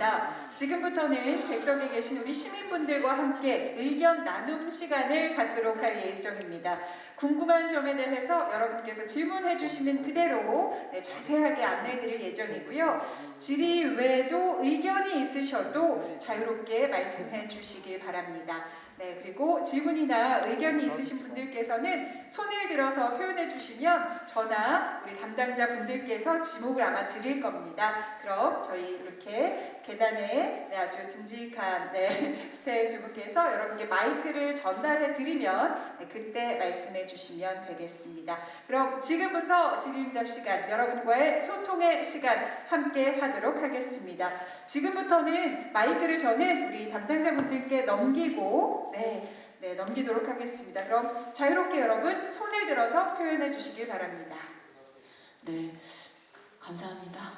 반갑습니다. 지금부터는 객석에 계신 우리 시민분들과 함께 의견 나눔 시간을 갖도록 할 예정입니다. 궁금한 점에 대해서 여러분께서 질문해 주시는 그대로 자세하게 안내해 드릴 예정이고요. 질의 외에도 의견이 있으셔도 자유롭게 말씀해 주시길 바랍니다. 네, 그리고 질문이나 의견이 있으신 분들께서는 손을 들어서 표현해 주시면 저나 우리 담당자 분들께서 지목을 아마 드릴 겁니다. 그럼 저희 이렇게 계단에 아주 듬직한 스태프 두 분께서 여러분께 마이크를 전달해 드리면 그때 말씀해 주시면 되겠습니다. 그럼 지금부터 질의응답 시간, 여러분과의 소통의 시간 함께 하도록 하겠습니다. 지금부터는 마이크를 저는 우리 담당자분들께 넘기고 넘기도록 하겠습니다. 그럼 자유롭게 여러분 손을 들어서 표현해 주시길 바랍니다. 네, 감사합니다.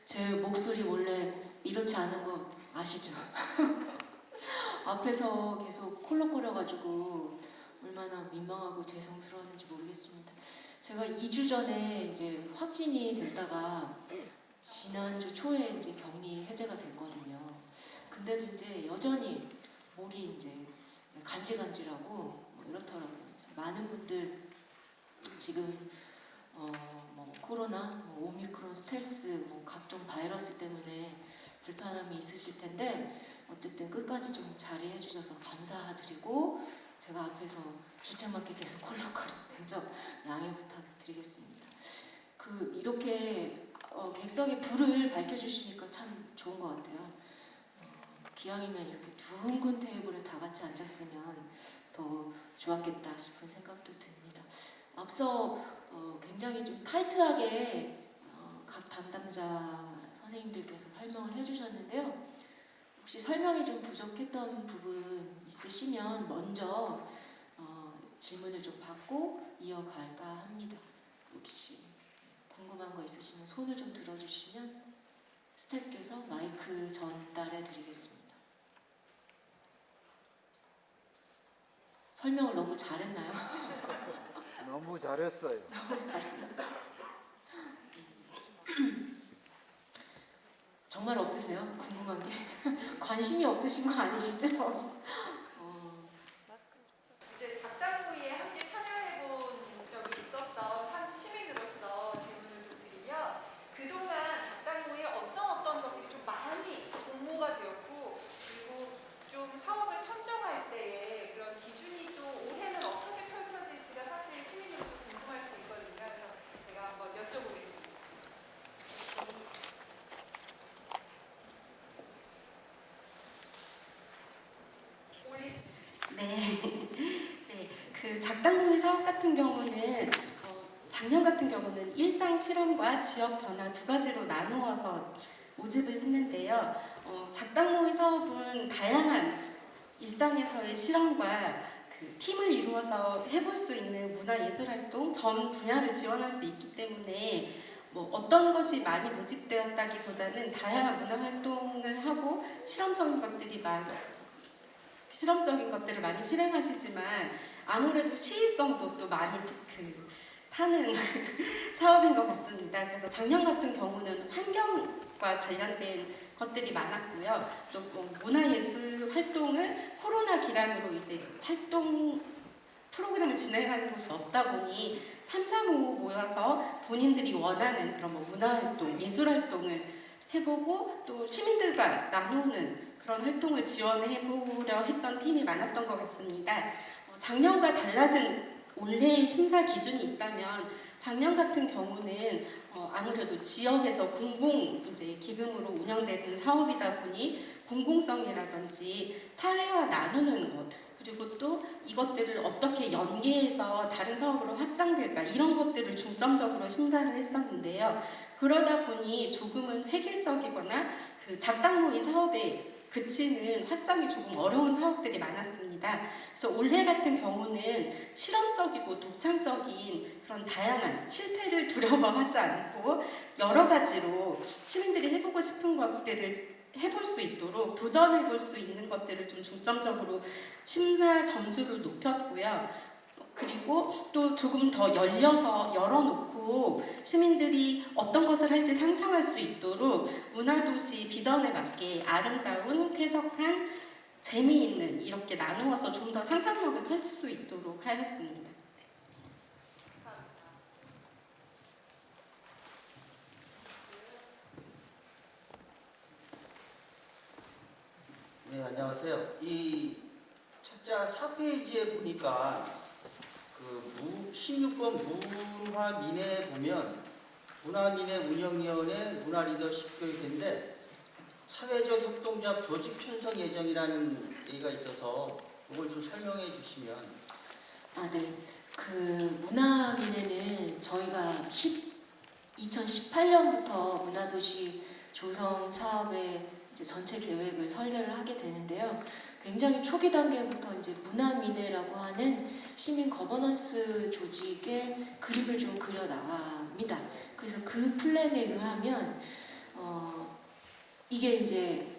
제 목소리 원래 이렇지 않은 거 아시죠? 앞에서 계속 콜록거려가지고 얼마나 민망하고 죄송스러웠는지 모르겠습니다. 제가 2주 전에 이제 확진이 됐다가 지난주 초에 이제 격리 해제가 됐거든요. 근데도 이제 여전히 목이 이제 간질간질하고 뭐 이렇더라고요. 그래서 많은 분들 지금 뭐 코로나, 뭐 오미크론, 스텔스, 뭐 각종 바이러스 때문에 불편함이 있으실 텐데 어쨌든 끝까지 좀 자리해 주셔서 감사드리고 제가 앞에서 주책맞게 계속 콜록거리는 점 양해 부탁드리겠습니다. 이렇게 객석에 불을 밝혀주시니까 참 좋은 것 같아요. 기왕이면 이렇게 둥근 테이블에 다 같이 앉았으면 더 좋았겠다 싶은 생각도 듭니다. 앞서 굉장히 좀 타이트하게 각 담당자 선생님들께서 설명을 해주셨는데요. 혹시 설명이 좀 부족했던 부분 있으시면 먼저 질문을 좀 받고 이어갈까 합니다. 혹시 궁금한 거 있으시면 손을 좀 들어주시면 스태프께서 마이크 전달해 드리겠습니다. 설명을 너무 잘했나요? 너무 잘했어요. 너무 잘했나요? 정말 없으세요? 궁금한 게 관심이 없으신 거 아니시죠? 이제 작당부에 함께 참여해본 적이 있었던 한 시민으로서 질문을 좀 드리면 그동안 작당부에 어떤 것들이 좀 많이 공모가 되었고 그리고 좀 사업을 선정할 때에 그런 기준이 또 올해는 어떻게 펼쳐질지가 사실 시민으로서 궁금할 수 있거든요. 그래서 제가 한번 여쭤보겠습니다. 네, 그 작당모의 사업 같은 경우는 작년 같은 경우는 일상 실험과 지역 변화 두 가지로 나누어서 모집을 했는데요. 작당모의 사업은 다양한 일상에서의 실험과 그 팀을 이루어서 해볼 수 있는 문화예술활동 전 분야를 지원할 수 있기 때문에 뭐 어떤 것이 많이 모집되었다기보다는 다양한 문화활동을 하고 실험적인 것들을 많이 실행하시지만 아무래도 시의성도 또 많이 타는 사업인 것 같습니다. 그래서 작년 같은 경우는 환경과 관련된 것들이 많았고요. 또 문화예술 활동을 코로나 기간으로 이제 활동 프로그램을 진행하는 곳이 없다 보니 3, 4, 5 모여서 본인들이 원하는 그런 문화활동, 예술활동을 해보고 또 시민들과 나누는 그런 활동을 지원해보려 했던 팀이 많았던 것 같습니다. 작년과 달라진 올해의 심사 기준이 있다면 작년 같은 경우는 아무래도 지역에서 공공 기금으로 운영되는 사업이다 보니 공공성이라든지 사회와 나누는 것 그리고 또 이것들을 어떻게 연계해서 다른 사업으로 확장될까 이런 것들을 중점적으로 심사를 했었는데요. 그러다 보니 조금은 획일적이거나 그 작당모의 사업에 그치는 확장이 조금 어려운 사업들이 많았습니다. 그래서 올해 같은 경우는 실험적이고 독창적인 그런 다양한 실패를 두려워하지 않고 여러 가지로 시민들이 해보고 싶은 것들을 해볼 수 있도록 도전해볼 수 있는 것들을 좀 중점적으로 심사 점수를 높였고요. 그리고 또 조금 더 열어놓고 시민들이 어떤 것을 할지 상상할 수 있도록 문화도시 비전에 맞게 아름다운, 쾌적한, 재미있는 이렇게 나누어서 좀 더 상상력을 펼칠 수 있도록 하였습니다. 네, 안녕하세요. 이 책자 4페이지에 보니까 그 16번 문화민에 보면 문화민의 운영위원회 문화리더십 교육인데 사회적 협동조합 조직 편성 예정이라는 얘기가 있어서 그걸 좀 설명해 주시면. 네. 그 문화민에는 저희가 2018년부터 문화도시 조성 사업의 이제 전체 계획을 설계를 하게 되는데요. 굉장히 초기 단계부터 이제 문화민회라고 하는 시민 거버넌스 조직의 그림을 좀 그려 나갑니다. 그래서 그 플랜에 의하면 이게 이제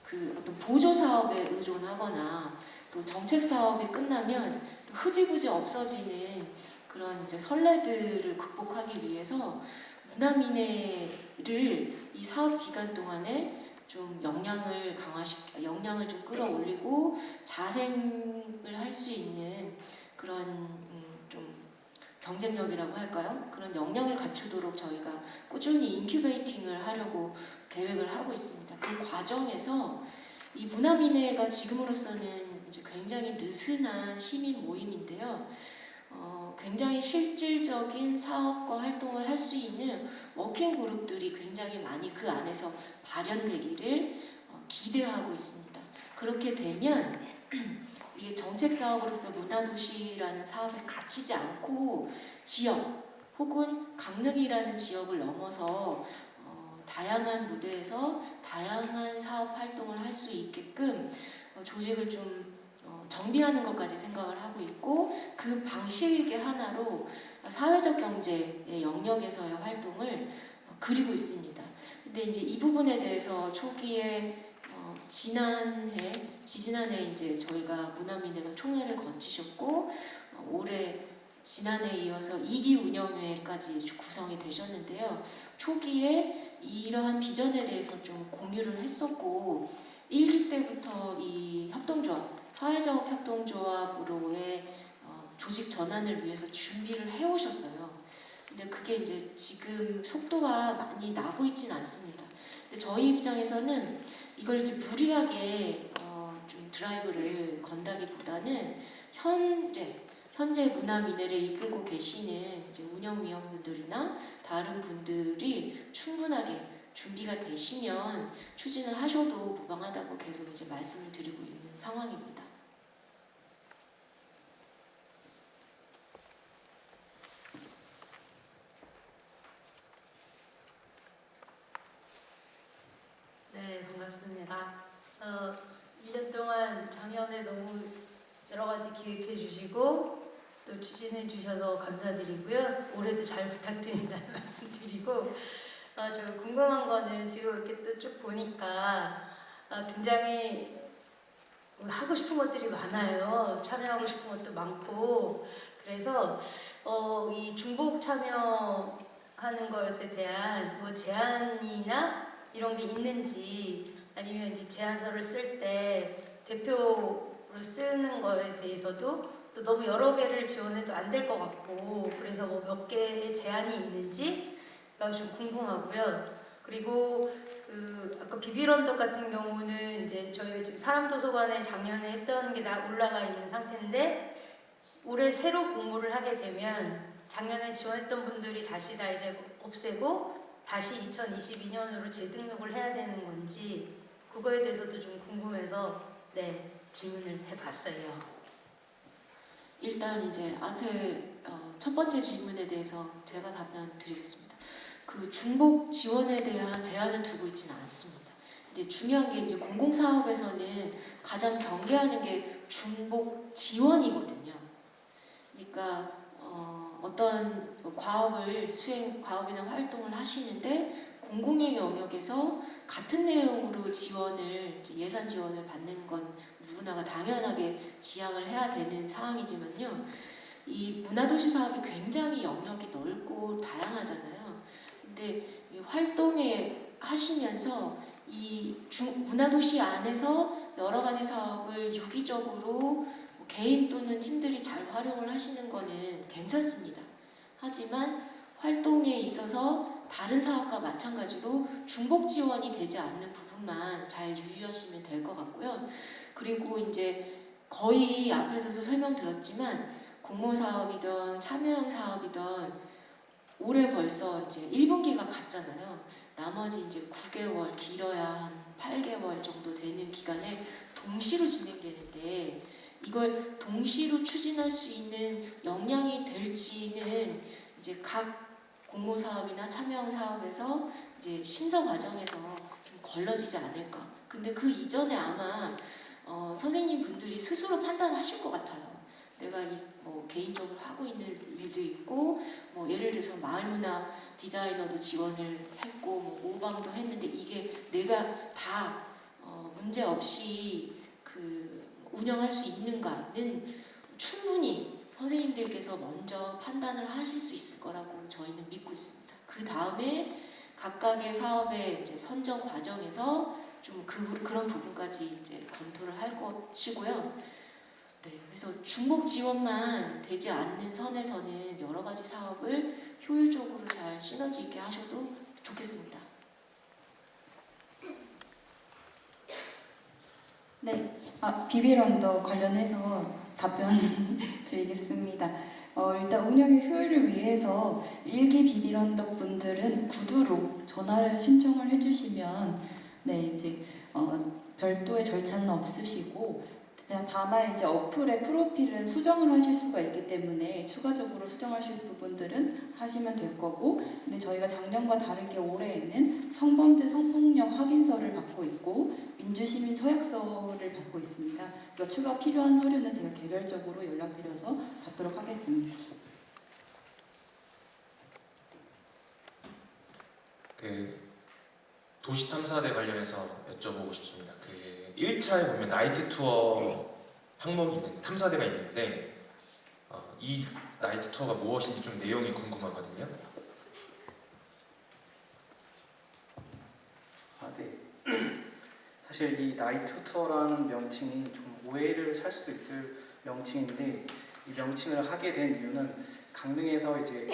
그 어떤 보조 사업에 의존하거나 또 정책 사업이 끝나면 또 흐지부지 없어지는 그런 이제 선례들을 극복하기 위해서 문화민회를 이 사업 기간 동안에 좀 역량을 좀 끌어올리고 자생을 할 수 있는 그런 좀 경쟁력이라고 할까요? 그런 역량을 갖추도록 저희가 꾸준히 인큐베이팅을 하려고 계획을 하고 있습니다. 그 과정에서 이 문화민회가 지금으로서는 이제 굉장히 느슨한 시민 모임인데요. 굉장히 실질적인 사업과 활동을 할 수 있는 워킹 그룹들이 굉장히 많이 그 안에서 발현되기를 기대하고 있습니다. 그렇게 되면 이게 정책 사업으로서 문화도시라는 사업에 갇히지 않고 지역 혹은 강릉이라는 지역을 넘어서 다양한 무대에서 다양한 사업 활동을 할 수 있게끔 조직을 좀 정비하는 것까지 생각을 하고 있고 그 방식의 하나로 사회적 경제의 영역에서의 활동을 그리고 있습니다. 근데 이제 이 부분에 대해서 초기에 지난해 이제 저희가 문화민회가 총회를 거치셨고 지난해에 이어서 2기 운영회까지 구성이 되셨는데요. 초기에 이러한 비전에 대해서 좀 공유를 했었고 1기 때부터 이 협동조합 사회적 협동조합으로의 조직 전환을 위해서 준비를 해오셨어요. 근데 그게 이제 지금 속도가 많이 나고 있지는 않습니다. 근데 저희 입장에서는 이걸 이제 무리하게 좀 드라이브를 건다기보다는 현재 문화민회를 이끌고 계시는 이제 운영위원분들이나 다른 분들이 충분하게 준비가 되시면 추진을 하셔도 무방하다고 계속 이제 말씀을 드리고 있는 상황입니다. 네, 반갑습니다. 1년 동안 작년에 너무 여러 가지 기획해 주시고 또 추진해 주셔서 감사드리고요. 올해도 잘 부탁드린다는 말씀드리고 제가 궁금한 거는 지금 이렇게 또 쭉 보니까 굉장히 하고 싶은 것들이 많아요. 참여하고 싶은 것도 많고 그래서 이 중복 참여하는 것에 대한 뭐 제한이나 이런 게 있는지 아니면 이 제안서를 쓸 때 대표로 쓰는 거에 대해서도 또 너무 여러 개를 지원해도 안 될 것 같고 그래서 뭐 몇 개의 제한이 있는지가 좀 궁금하고요. 그리고 아까 비비런덕 같은 경우는 이제 저희 지금 사람도서관에 작년에 했던 게 다 올라가 있는 상태인데 올해 새로 공모를 하게 되면 작년에 지원했던 분들이 다시 다 이제 없애고 다시 2022년으로 재등록을 해야 되는 건지 그거에 대해서도 좀 궁금해서 질문을 해봤어요. 일단 이제 앞에 첫 번째 질문에 대해서 제가 답변 드리겠습니다. 그 중복 지원에 대한 제한을 두고 있지는 않습니다. 근데 중요한 게 이제 공공사업에서는 가장 경계하는 게 중복 지원이거든요. 그러니까 어떤 과업이나 활동을 하시는데 공공의 영역에서 같은 내용으로 예산 지원을 받는 건 누구나가 당연하게 지향을 해야 되는 사항이지만요. 이 문화도시 사업이 굉장히 영역이 넓고 다양하잖아요. 근데 이 활동에 하시면서 이 문화도시 안에서 여러 가지 사업을 유기적으로 뭐 개인 또는 팀들이 잘 활용을 하시는 거는 괜찮습니다. 하지만 활동에 있어서 다른 사업과 마찬가지로 중복 지원이 되지 않는 부분만 잘 유의하시면 될 것 같고요. 그리고 이제 거의 앞에서도 설명드렸지만 공모 사업이든 참여형 사업이든 올해 벌써 이제 1분기가 갔잖아요. 나머지 이제 9개월, 길어야 한 8개월 정도 되는 기간에 동시로 진행되는데 이걸 동시로 추진할 수 있는 역량이 될지는 이제 각 공모 사업이나 참여형 사업에서 이제 심사 과정에서 좀 걸러지지 않을까. 근데 그 이전에 아마 선생님 분들이 스스로 판단하실 것 같아요. 내가 뭐 개인적으로 하고 있는 일도 있고, 뭐 예를 들어서 마을문화 디자이너도 지원을 했고, 뭐 오방도 했는데 이게 내가 다 문제 없이 그 운영할 수 있는가는 충분히 선생님들께서 먼저 판단을 하실 수 있을 거라고 저희는 믿고 있습니다. 그 다음에 각각의 사업의 이제 선정 과정에서 좀 그런 부분까지 이제 검토를 할 것이고요. 네, 그래서 중복 지원만 되지 않는 선에서는 여러 가지 사업을 효율적으로 잘 시너지 있게 하셔도 좋겠습니다. 네, 비빌언더 관련해서 답변 드리겠습니다. 일단 운영의 효율을 위해서 일기 비빌언더 분들은 구두로 전화를 신청을 해주시면 네 이제 별도의 절차는 없으시고 다만 이제 어플의 프로필은 수정을 하실 수가 있기 때문에 추가적으로 수정하실 부분들은 하시면 될 거고, 근데 저희가 작년과 다르게 올해에는 성범죄 성폭력 확인서를 받고 있고 민주시민 서약서를 받고 있습니다. 그러니까 추가 필요한 서류는 제가 개별적으로 연락드려서 받도록 하겠습니다. 그 도시탐사대 관련해서 여쭤보고 싶습니다. 그 1차에 보면 나이트 투어 항목이 있는 탐사대가 있는데 이 나이트 투어가 무엇인지 좀 내용이 궁금하거든요. 네. 사실 이 나이트 투어라는 명칭이 좀 오해를 살 수도 있을 명칭인데, 이 명칭을 하게 된 이유는 강릉에서 이제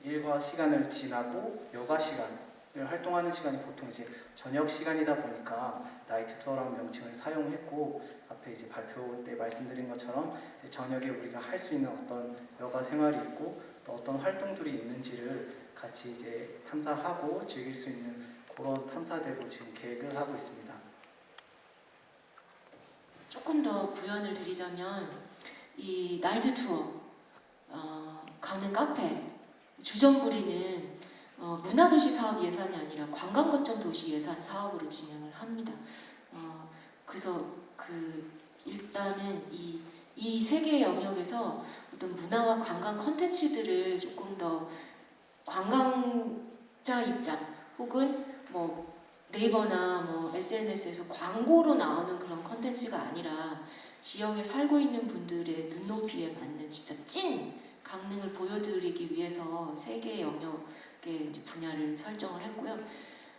일과 시간을 지나고 여가 시간을 활동하는 시간이 보통 이제 저녁 시간이다 보니까 나이트 투어라는 명칭을 사용했고, 앞에 이제 발표 때 말씀드린 것처럼 저녁에 우리가 할 수 있는 어떤 여가 생활이 있고 또 어떤 활동들이 있는지를 같이 이제 탐사하고 즐길 수 있는 그런 탐사대로 지금 계획을 하고 있습니다. 조금 더 부연을 드리자면 이 나이트 투어, 가는 카페, 주전부리는 문화도시 사업 예산이 아니라 관광거점 도시 예산 사업으로 진행을 합니다. 그래서 일단은 이 세 개의 영역에서 어떤 문화와 관광 컨텐츠들을 조금 더 관광자 입장 혹은 뭐 네이버나 뭐 SNS에서 광고로 나오는 그런 컨텐츠가 아니라 지역에 살고 있는 분들의 눈높이에 맞는 진짜 찐 강릉을 보여드리기 위해서 세 개의 영역의 이제 분야를 설정을 했고요.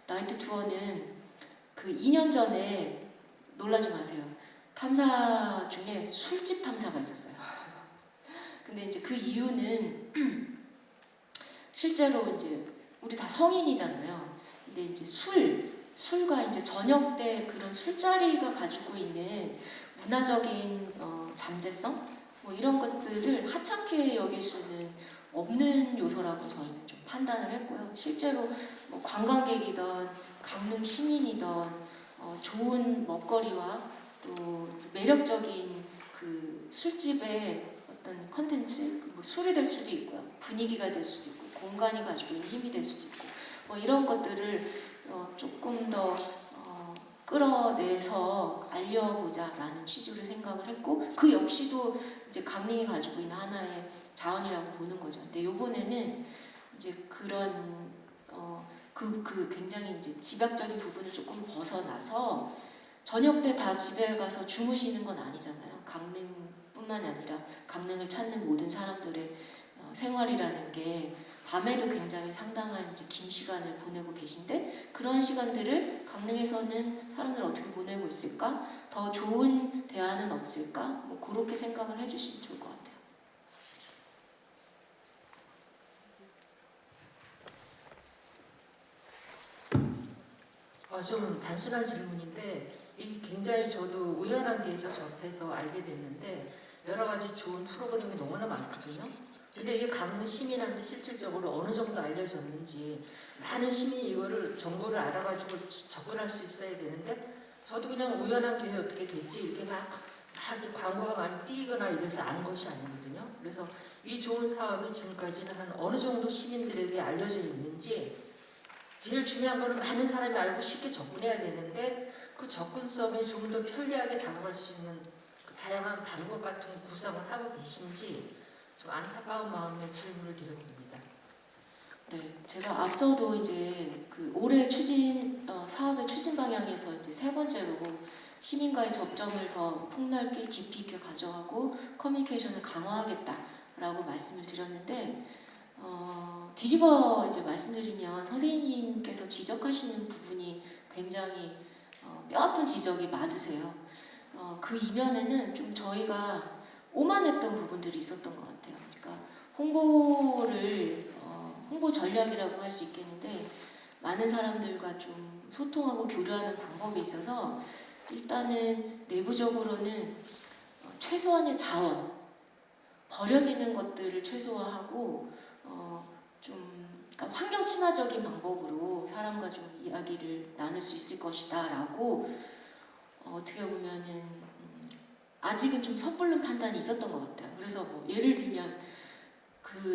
나이트 투어는 그 2년 전에 놀라지 마세요. 탐사 중에 술집 탐사가 있었어요. 근데 이제 그 이유는 실제로 이제 우리 다 성인이잖아요. 근데 이제 술과 이제 저녁 때 그런 술자리가 가지고 있는 문화적인 잠재성 뭐 이런 것들을 하찮게 여길 수는 없는 요소라고 저는 좀 판단을 했고요. 실제로 뭐 관광객이든 강릉 시민이든 좋은 먹거리와 또 매력적인 그 술집의 어떤 컨텐츠, 뭐 술이 될 수도 있고요, 분위기가 될 수도 있고, 공간이 가지고 있는 힘이 될 수도 있고, 뭐 이런 것들을 조금 더 끌어내서 알려보자라는 취지로 생각을 했고, 그 역시도 이제 강릉이 가지고 있는 하나의 자원이라고 보는 거죠. 근데 이번에는 이제 그런 굉장히 이제 집약적인 부분을 조금 벗어나서 저녁 때 다 집에 가서 주무시는 건 아니잖아요. 강릉뿐만 뿐만 아니라 강릉을 찾는 모든 사람들의 생활이라는 게 밤에도 굉장히 상당한 이제 긴 시간을 보내고 계신데 그러한 시간들을 강릉에서는 사람들 어떻게 보내고 있을까? 더 좋은 대안은 없을까? 뭐 그렇게 생각을 해주시면 좋을 것 같아요. 좀 단순한 질문인데 이게 굉장히 저도 우연한 데에서 접해서 알게 됐는데 여러 가지 좋은 프로그램이 너무나 많거든요. 근데 이게 강릉 시민한테 실질적으로 어느 정도 알려졌는지 많은 시민이 이거를 정보를 알아가지고 접근할 수 있어야 되는데 저도 그냥 우연한 기회에 어떻게 됐지 이렇게 막 이렇게 광고가 많이 띄거나 이래서 아는 것이 아니거든요. 그래서 이 좋은 사업이 지금까지는 한 어느 정도 시민들에게 알려져 있는지 제일 중요한 거는 많은 사람이 알고 쉽게 접근해야 되는데 그 접근성에 좀 더 편리하게 다가갈 수 있는 그 다양한 방법 같은 구상을 하고 계신지 좀 안타까운 마음에 질문을 드려봅니다. 네, 제가 앞서도 이제 그 올해 사업의 추진 방향에서 이제 세 번째로 시민과의 접점을 더 폭넓게 깊이 있게 가져가고 커뮤니케이션을 강화하겠다라고 말씀을 드렸는데 뒤집어 이제 말씀드리면 선생님께서 지적하시는 부분이 굉장히 뼈아픈 지적이 맞으세요. 그 이면에는 좀 저희가 오만했던 부분들이 있었던 것 같아요. 그러니까 홍보 전략이라고 할 수 있겠는데 많은 사람들과 좀 소통하고 교류하는 방법에 있어서 일단은 내부적으로는 최소한의 자원, 버려지는 것들을 최소화하고 그러니까 환경 친화적인 방법으로 사람과 좀 이야기를 나눌 수 있을 것이다라고 어떻게 보면은 아직은 좀 섣부른 판단이 있었던 것 같아요. 그래서 뭐 예를 들면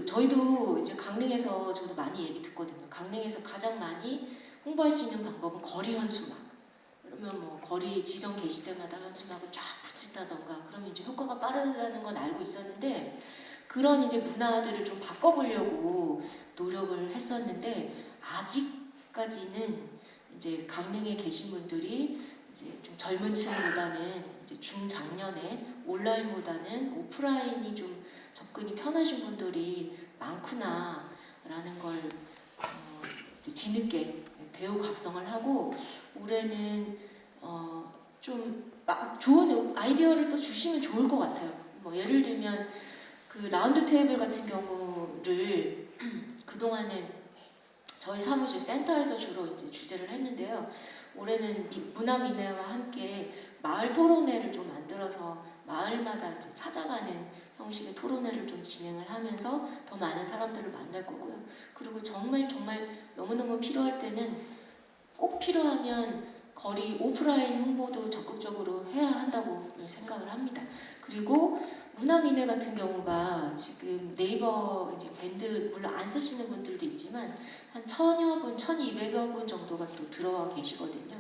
저희도 이제 강릉에서 저도 많이 얘기 듣거든요. 강릉에서 가장 많이 홍보할 수 있는 방법은 거리 현수막. 그러면 뭐 거리 지정 게시대마다 현수막을 쫙 붙인다던가 그러면 이제 효과가 빠르다는 건 알고 있었는데 그런 이제 문화들을 좀 바꿔보려고 노력을 했었는데 아직까지는 이제 강릉에 계신 분들이 이제 좀 젊은 층보다는 이제 중장년에 온라인보다는 오프라인이 좀 접근이 편하신 분들이 많구나라는 걸 뒤늦게 대우각성을 하고 올해는 좀 좋은 아이디어를 또 주시면 좋을 것 같아요. 뭐 예를 들면 그 라운드 테이블 같은 경우를 그동안은 저희 사무실 센터에서 주로 이제 주제를 했는데요. 올해는 문화미래와 함께 마을 토론회를 좀 만들어서 마을마다 이제 찾아가는 형식의 토론회를 좀 진행을 하면서 더 많은 사람들을 만날 거고요. 그리고 정말 너무너무 필요할 때는 꼭 필요하면 거리 오프라인 홍보도 적극적으로 해야 한다고 생각을 합니다. 그리고 문화미래 같은 경우가 지금 네이버 이제 밴드 물론 안 쓰시는 분들도 있지만 한 1000여 분, 1200여 분 정도가 또 들어와 계시거든요.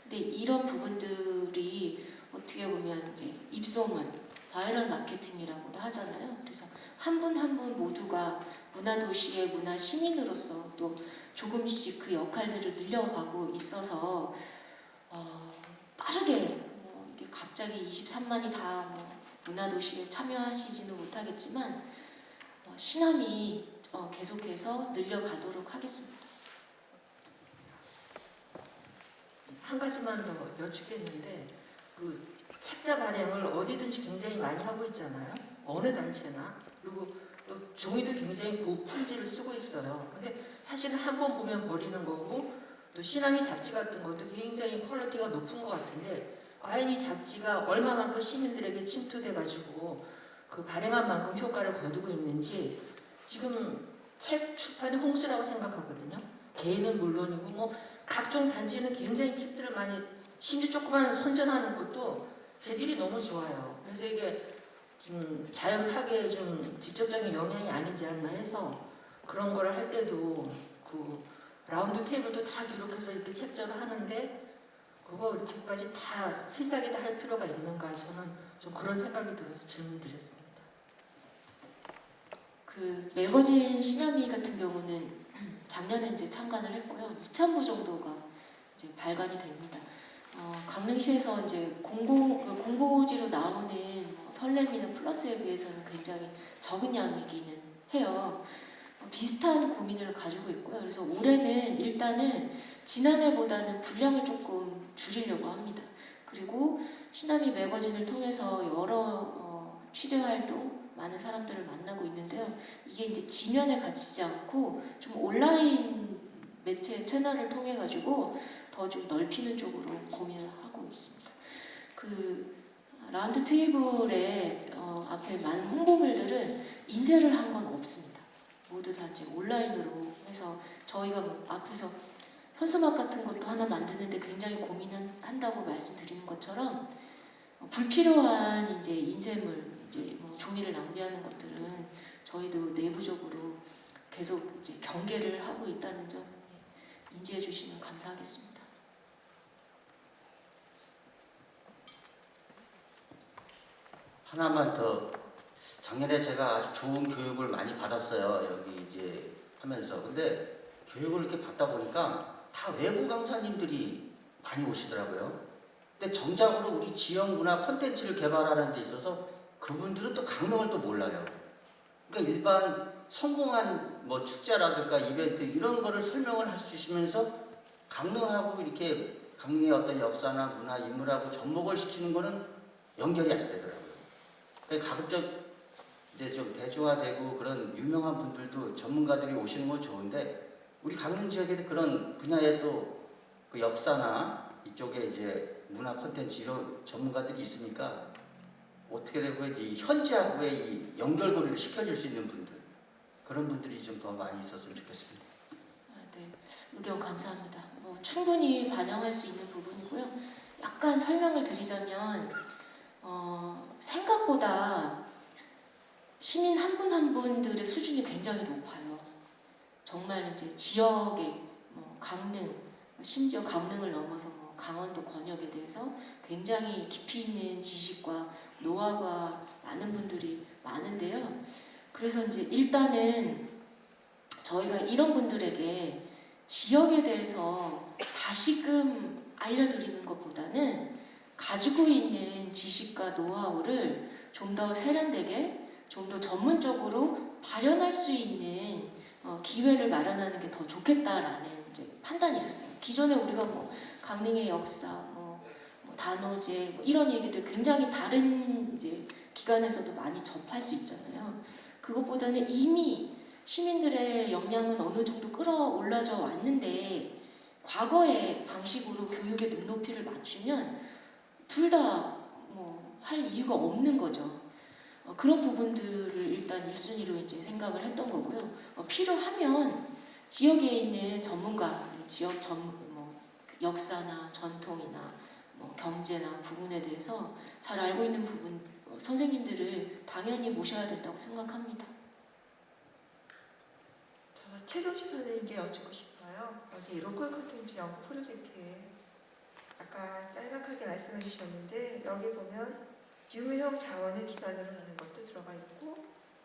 근데 이런 부분들이 어떻게 보면 이제 입소문, 바이럴 마케팅이라고도 하잖아요. 그래서 한 분 한 분 모두가 문화도시의 문화 시민으로서 또 조금씩 그 역할들을 늘려가고 있어서 빠르게 이게 갑자기 23만이 다 문화도시에 참여하시지는 못하겠지만 시남이 계속해서 늘려가도록 하겠습니다. 한 가지만 더 여쭙겠는데 그 책자 발행을 어디든지 굉장히 많이 하고 있잖아요. 어느 단체나. 그리고 또 종이도 굉장히 고품질을 쓰고 있어요. 근데 사실은 한 번 보면 버리는 거고 또 시나미 잡지 같은 것도 굉장히 퀄리티가 높은 것 같은데 과연 이 잡지가 얼마만큼 시민들에게 침투돼가지고 그 발행한 만큼 효과를 거두고 있는지 지금 책 출판의 홍수라고 생각하거든요. 개인은 물론이고 뭐 각종 단체는 굉장히 책들을 많이 심지어 조그만 선전하는 것도 재질이 너무 좋아요. 그래서 이게 좀 자연 파괴에 좀 직접적인 영향이 아니지 않나 해서 그런 걸 할 때도 그 라운드 테이블도 다 기록해서 이렇게 책자로 하는데 그거 이렇게까지 다 세세하게 다 할 필요가 있는가 저는 좀 그런 생각이 들어서 질문드렸습니다. 그 매거진 시나미 같은 경우는 작년에 이제 창간을 했고요. 2,000부 정도가 이제 발간이 됩니다. 강릉시에서 이제 공고지로 나오는 설렘이나 플러스에 비해서는 굉장히 적은 양이기는 해요. 비슷한 고민을 가지고 있고요. 그래서 올해는 일단은 지난해보다는 분량을 조금 줄이려고 합니다. 그리고 시나미 매거진을 통해서 여러 취재 활동, 많은 사람들을 만나고 있는데요. 이게 이제 지면에 갇히지 않고 좀 온라인 매체 채널을 통해 가지고 더 좀 넓히는 쪽으로 고민을 하고 있습니다. 그 라운드 테이블에 앞에 많은 홍보물들은 인쇄를 한 건 없습니다. 모두 다 이제 온라인으로 해서 저희가 뭐 앞에서 현수막 같은 것도 하나 만드는데 굉장히 고민한다고 말씀드리는 것처럼 불필요한 이제 인쇄물, 이제 뭐 종이를 낭비하는 것들은 저희도 내부적으로 계속 이제 경계를 하고 있다는 점 인지해 주시면 감사하겠습니다. 하나만 더. 작년에 제가 아주 좋은 교육을 많이 받았어요. 여기 이제 하면서. 근데 교육을 이렇게 받다 보니까 다 외부 강사님들이 많이 오시더라고요. 근데 정작으로 우리 지역 문화 콘텐츠를 개발하는 데 있어서 그분들은 또 강릉을 또 몰라요. 그러니까 일반 성공한 뭐 축제라든가 이벤트 이런 거를 설명을 해주시면서 강릉하고 이렇게 강릉의 어떤 역사나 문화, 인물하고 접목을 시키는 거는 연결이 안 되더라고요. 가급적 이제 좀 대중화되고 그런 유명한 분들도 전문가들이 오시는 건 좋은데 우리 강릉 지역에도 그런 분야에도 그 역사나 이쪽에 이제 문화 콘텐츠 이런 전문가들이 있으니까 어떻게 되고 이 현지하고의 이 연결고리를 시켜줄 수 있는 분들 그런 분들이 좀 더 많이 있었으면 좋겠습니다. 네, 의견 감사합니다. 뭐 충분히 반영할 수 있는 부분이고요. 약간 설명을 드리자면 생각보다 시민 한 분 한 분들의 수준이 굉장히 높아요. 정말 이제 지역의 강릉, 심지어 강릉을 넘어서 강원도 권역에 대해서 굉장히 깊이 있는 지식과 노하우가 많은 분들이 많은데요. 그래서 이제 일단은 저희가 이런 분들에게 지역에 대해서 다시금 알려드리는 것보다는 가지고 있는 지식과 노하우를 좀 더 세련되게, 좀 더 전문적으로 발현할 수 있는 기회를 마련하는 게 더 좋겠다라는 이제 판단이 있었어요. 기존에 우리가 뭐 강릉의 역사, 뭐 단오제 이런 얘기들 굉장히 다른 이제 기관에서도 많이 접할 수 있잖아요. 그것보다는 이미 시민들의 역량은 어느 정도 끌어올라져 왔는데 과거의 방식으로 교육의 눈높이를 맞추면 둘 다 할 이유가 없는 거죠. 그런 부분들을 일단 1순위로 이제 생각을 했던 거고요. 필요하면 지역에 있는 전문가, 지역 역사나 전통이나 경제나 부분에 대해서 잘 알고 있는 부분 선생님들을 당연히 모셔야 된다고 생각합니다. 저 최종식 선생님께 여쭙고 싶어요. 여기 로컬 콘텐츠 연구 프로젝트에 아까 짤막하게 말씀해 주셨는데 여기 보면 유무형 자원을 기반으로 하는 것도 들어가 있고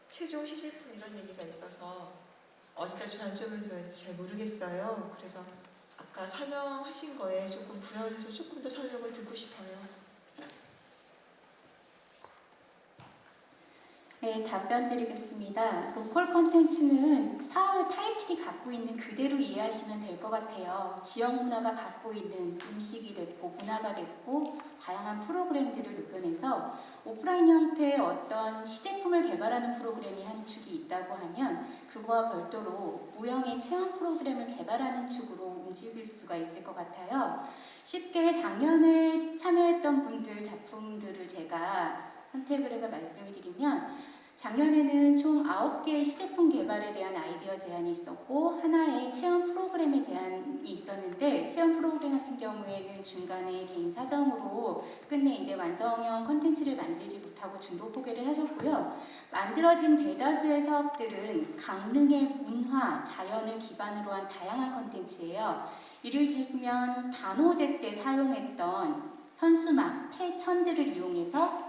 최종 시제품 이런 얘기가 있어서 어디다 중점을 둬야지 잘 모르겠어요. 그래서 아까 설명하신 거에 조금 부연해서 조금 더 설명을 듣고 싶어요. 네, 답변 드리겠습니다. 로컬 콘텐츠는 사업의 타이틀이 갖고 있는 그대로 이해하시면 될 것 같아요. 지역 문화가 갖고 있는 음식이 됐고 문화가 됐고 다양한 프로그램들을 녹여내서 오프라인 형태의 어떤 시제품을 개발하는 프로그램이 한 축이 있다고 하면 그거와 별도로 무형의 체험 프로그램을 개발하는 축으로 움직일 수가 있을 것 같아요. 쉽게 작년에 참여했던 분들 작품들을 제가 선택을 해서 말씀을 드리면 작년에는 총 9개의 시제품 개발에 대한 아이디어 제안이 있었고 하나의 체험 프로그램의 제안이 있었는데 체험 프로그램 같은 경우에는 중간에 개인 사정으로 끝내 이제 완성형 컨텐츠를 만들지 못하고 중도 포기를 하셨고요. 만들어진 대다수의 사업들은 강릉의 문화, 자연을 기반으로 한 다양한 컨텐츠예요. 예를 들면 단오제 때 사용했던 현수막, 폐천들을 이용해서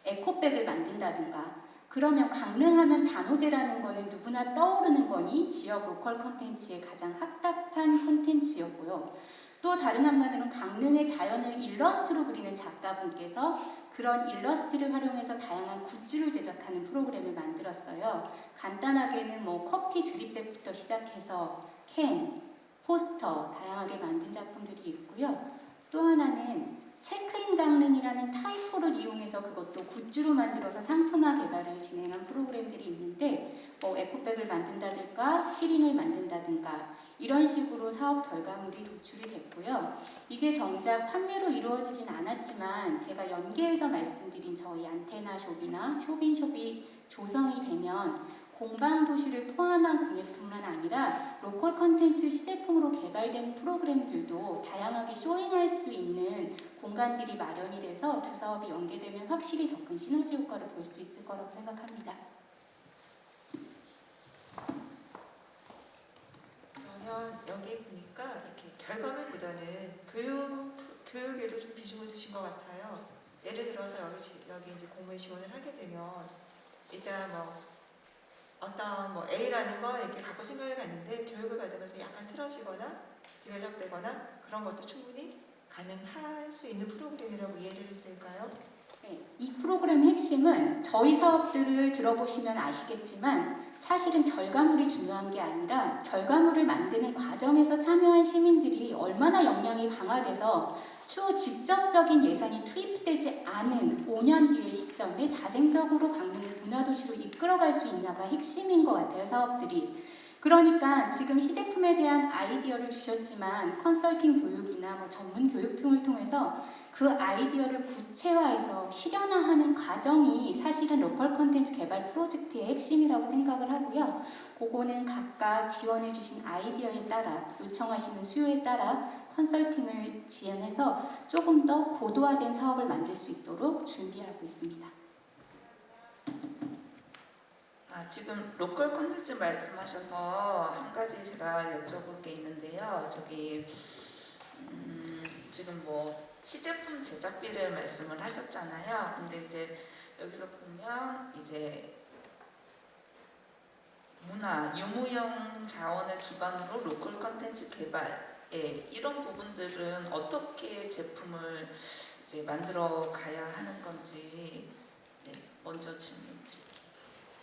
에코백을 만든다든가 그러면 강릉하면 단오제라는 거는 누구나 떠오르는 거니 지역 로컬 컨텐츠에 가장 합답한 컨텐츠였고요. 또 다른 한편으로는 강릉의 자연을 일러스트로 그리는 작가분께서 그런 일러스트를 활용해서 다양한 굿즈를 제작하는 프로그램을 만들었어요. 간단하게는 뭐 커피 드립백부터 시작해서 캔, 포스터 다양하게 만든 작품들이 있고요. 또 하나는 체크인 강릉이라는 타이포를 이용해서 그것도 굿즈로 만들어서 상품화 개발을 진행한 프로그램들이 있는데 뭐 에코백을 만든다든가 키링을 만든다든가 이런 식으로 사업 결과물이 도출이 됐고요. 이게 정작 판매로 이루어지진 않았지만 제가 연계해서 말씀드린 저희 안테나숍이나 쇼빈숍이 조성이 되면 공방도시를 포함한 공예뿐만 아니라 로컬 컨텐츠 시제품으로 개발된 프로그램들도 다양하게 쇼잉할 수 있는 공간들이 마련이 돼서 두 사업이 연계되면 확실히 더 큰 시너지 효과를 볼 수 있을 거라고 생각합니다. 그러면 여기 보니까 이렇게 결과물보다는 교육에도 좀 비중을 두신 것 같아요. 예를 들어서 여기 이제 공무원 지원을 하게 되면 일단 뭐 어떤 뭐 A라는 거 이렇게 갖고 생각해 갔는데 교육을 받으면서 약간 틀어지거나 디벨롭되거나 그런 것도 충분히 가능할 수 있는 프로그램이라고 이해를 해도 될까요? 네, 이 프로그램의 핵심은 저희 사업들을 들어보시면 아시겠지만 사실은 결과물이 중요한 게 아니라 결과물을 만드는 과정에서 참여한 시민들이 얼마나 역량이 강화돼서 추후 직접적인 예산이 투입되지 않은 5년 뒤의 시점에 자생적으로 강릉을 문화도시로 이끌어갈 수 있나가 핵심인 것 같아요, 사업들이. 그러니까 지금 시제품에 대한 아이디어를 주셨지만 컨설팅 교육이나 뭐 전문 교육 틈을 통해서 그 아이디어를 구체화해서 실현화하는 과정이 사실은 로컬 컨텐츠 개발 프로젝트의 핵심이라고 생각을 하고요. 그거는 각각 지원해 주신 아이디어에 따라 요청하시는 수요에 따라 컨설팅을 지원해서 조금 더 고도화된 사업을 만들 수 있도록 준비하고 있습니다. 지금 로컬 콘텐츠 말씀하셔서 한 가지 제가 여쭤볼 게 있는데요. 지금 뭐 시제품 제작비를 말씀을 하셨잖아요. 근데 이제 여기서 보면 이제 문화, 유무형 자원을 기반으로 로컬 콘텐츠 개발 이런 부분들은 어떻게 제품을 이제 만들어 가야 하는 건지 먼저 질문 드릴게요.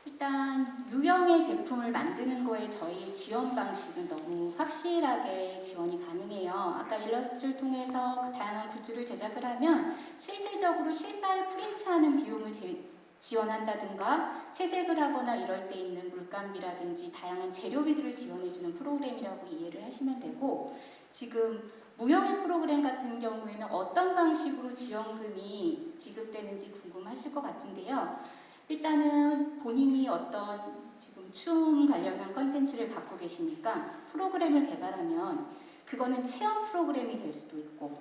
일단 유형의 제품을 만드는 거에 저희 지원 방식은 너무 확실하게 지원이 가능해요. 아까 일러스트를 통해서 다양한 굿즈를 제작을 하면 실질적으로 실사에 프린트하는 비용을 지원한다든가 채색을 하거나 이럴 때 있는 물감비라든지 다양한 재료비들을 지원해주는 프로그램이라고 이해를 하시면 되고 지금 무형의 프로그램 같은 경우에는 어떤 방식으로 지원금이 지급되는지 궁금하실 것 같은데요. 일단은 본인이 어떤 지금 춤 관련한 컨텐츠를 갖고 계시니까 프로그램을 개발하면 그거는 체험 프로그램이 될 수도 있고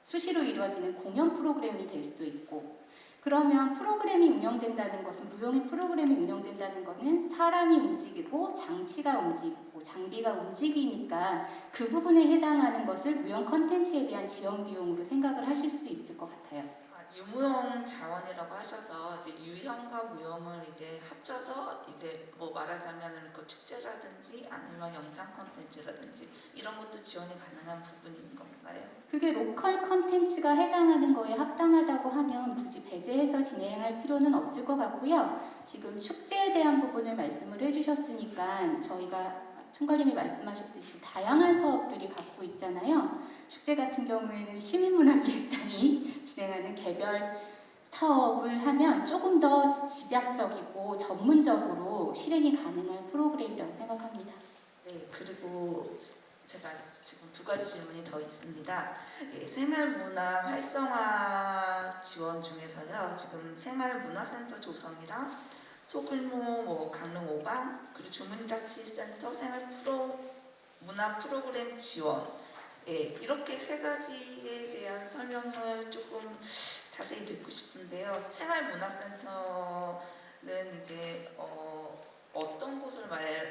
수시로 이루어지는 공연 프로그램이 될 수도 있고 그러면 프로그램이 운영된다는 것은 무용의 프로그램이 운영된다는 것은 사람이 움직이고 장치가 움직이고 장비가 움직이니까 그 부분에 해당하는 것을 무용 컨텐츠에 대한 지원 비용으로 생각을 하실 수 있을 것 같아요. 유무형 자원이라고 하셔서 이제 유형과 무형을 이제 합쳐서 이제 뭐 말하자면 그 축제라든지 아니면 영상 컨텐츠라든지 이런 것도 지원이 가능한 부분인 건가요? 그게 로컬 컨텐츠가 해당하는 거에 합당하다고 하면 굳이 배제해서 진행할 필요는 없을 것 같고요. 지금 축제에 대한 부분을 말씀을 해주셨으니까 저희가 총괄님이 말씀하셨듯이 다양한 사업들이 갖고 있잖아요. 축제 같은 경우에는 시민문화기획단이 진행하는 개별 사업을 하면 조금 더 집약적이고 전문적으로 실행이 가능한 프로그램이라고 생각합니다. 네, 그리고 제가 지금 두 가지 질문이 더 있습니다. 생활문화 활성화 지원 중에서요. 지금 생활문화센터 조성이랑 소규모 뭐 강릉 오방 그리고 주민자치센터 문화 프로그램 지원 이렇게 세 가지에 대한 설명을 조금 자세히 듣고 싶은데요. 생활문화센터는 이제 어떤 곳을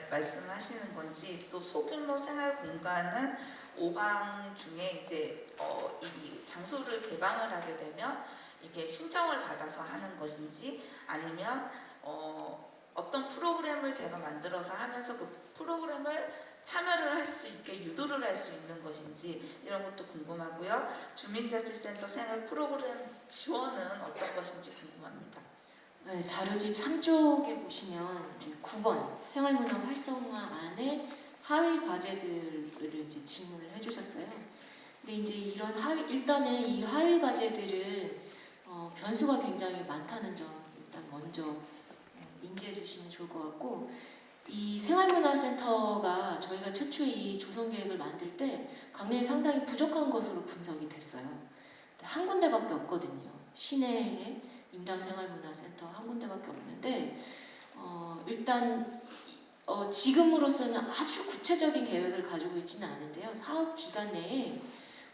말씀하시는 건지 또 소규모 생활 공간은 오방 중에 이제 이 장소를 개방을 하게 되면 이게 신청을 받아서 하는 것인지 아니면 어떤 프로그램을 제가 만들어서 하면서 그 프로그램을 참여를 할 수 있게 유도를 할 수 있는 것인지 이런 것도 궁금하고요. 주민자치센터 생활 프로그램 지원은 어떤 것인지 궁금합니다. 네, 자료집 3쪽에 보시면 이제 9번 생활문화 활성화 안에 하위 과제들을 이제 질문을 해주셨어요. 근데 이제 이런 일단은 이 하위 과제들은 변수가 굉장히 많다는 점 일단 먼저 인지해 주시면 좋을 것 같고, 이 생활문화센터가 저희가 최초에 이 조성계획을 만들 때 강릉에 상당히 부족한 것으로 분석이 됐어요. 한 군데밖에 없거든요. 시내에 임당생활문화센터 한 군데밖에 없는데 일단 지금으로서는 아주 구체적인 계획을 가지고 있지는 않은데요. 사업 기간 내에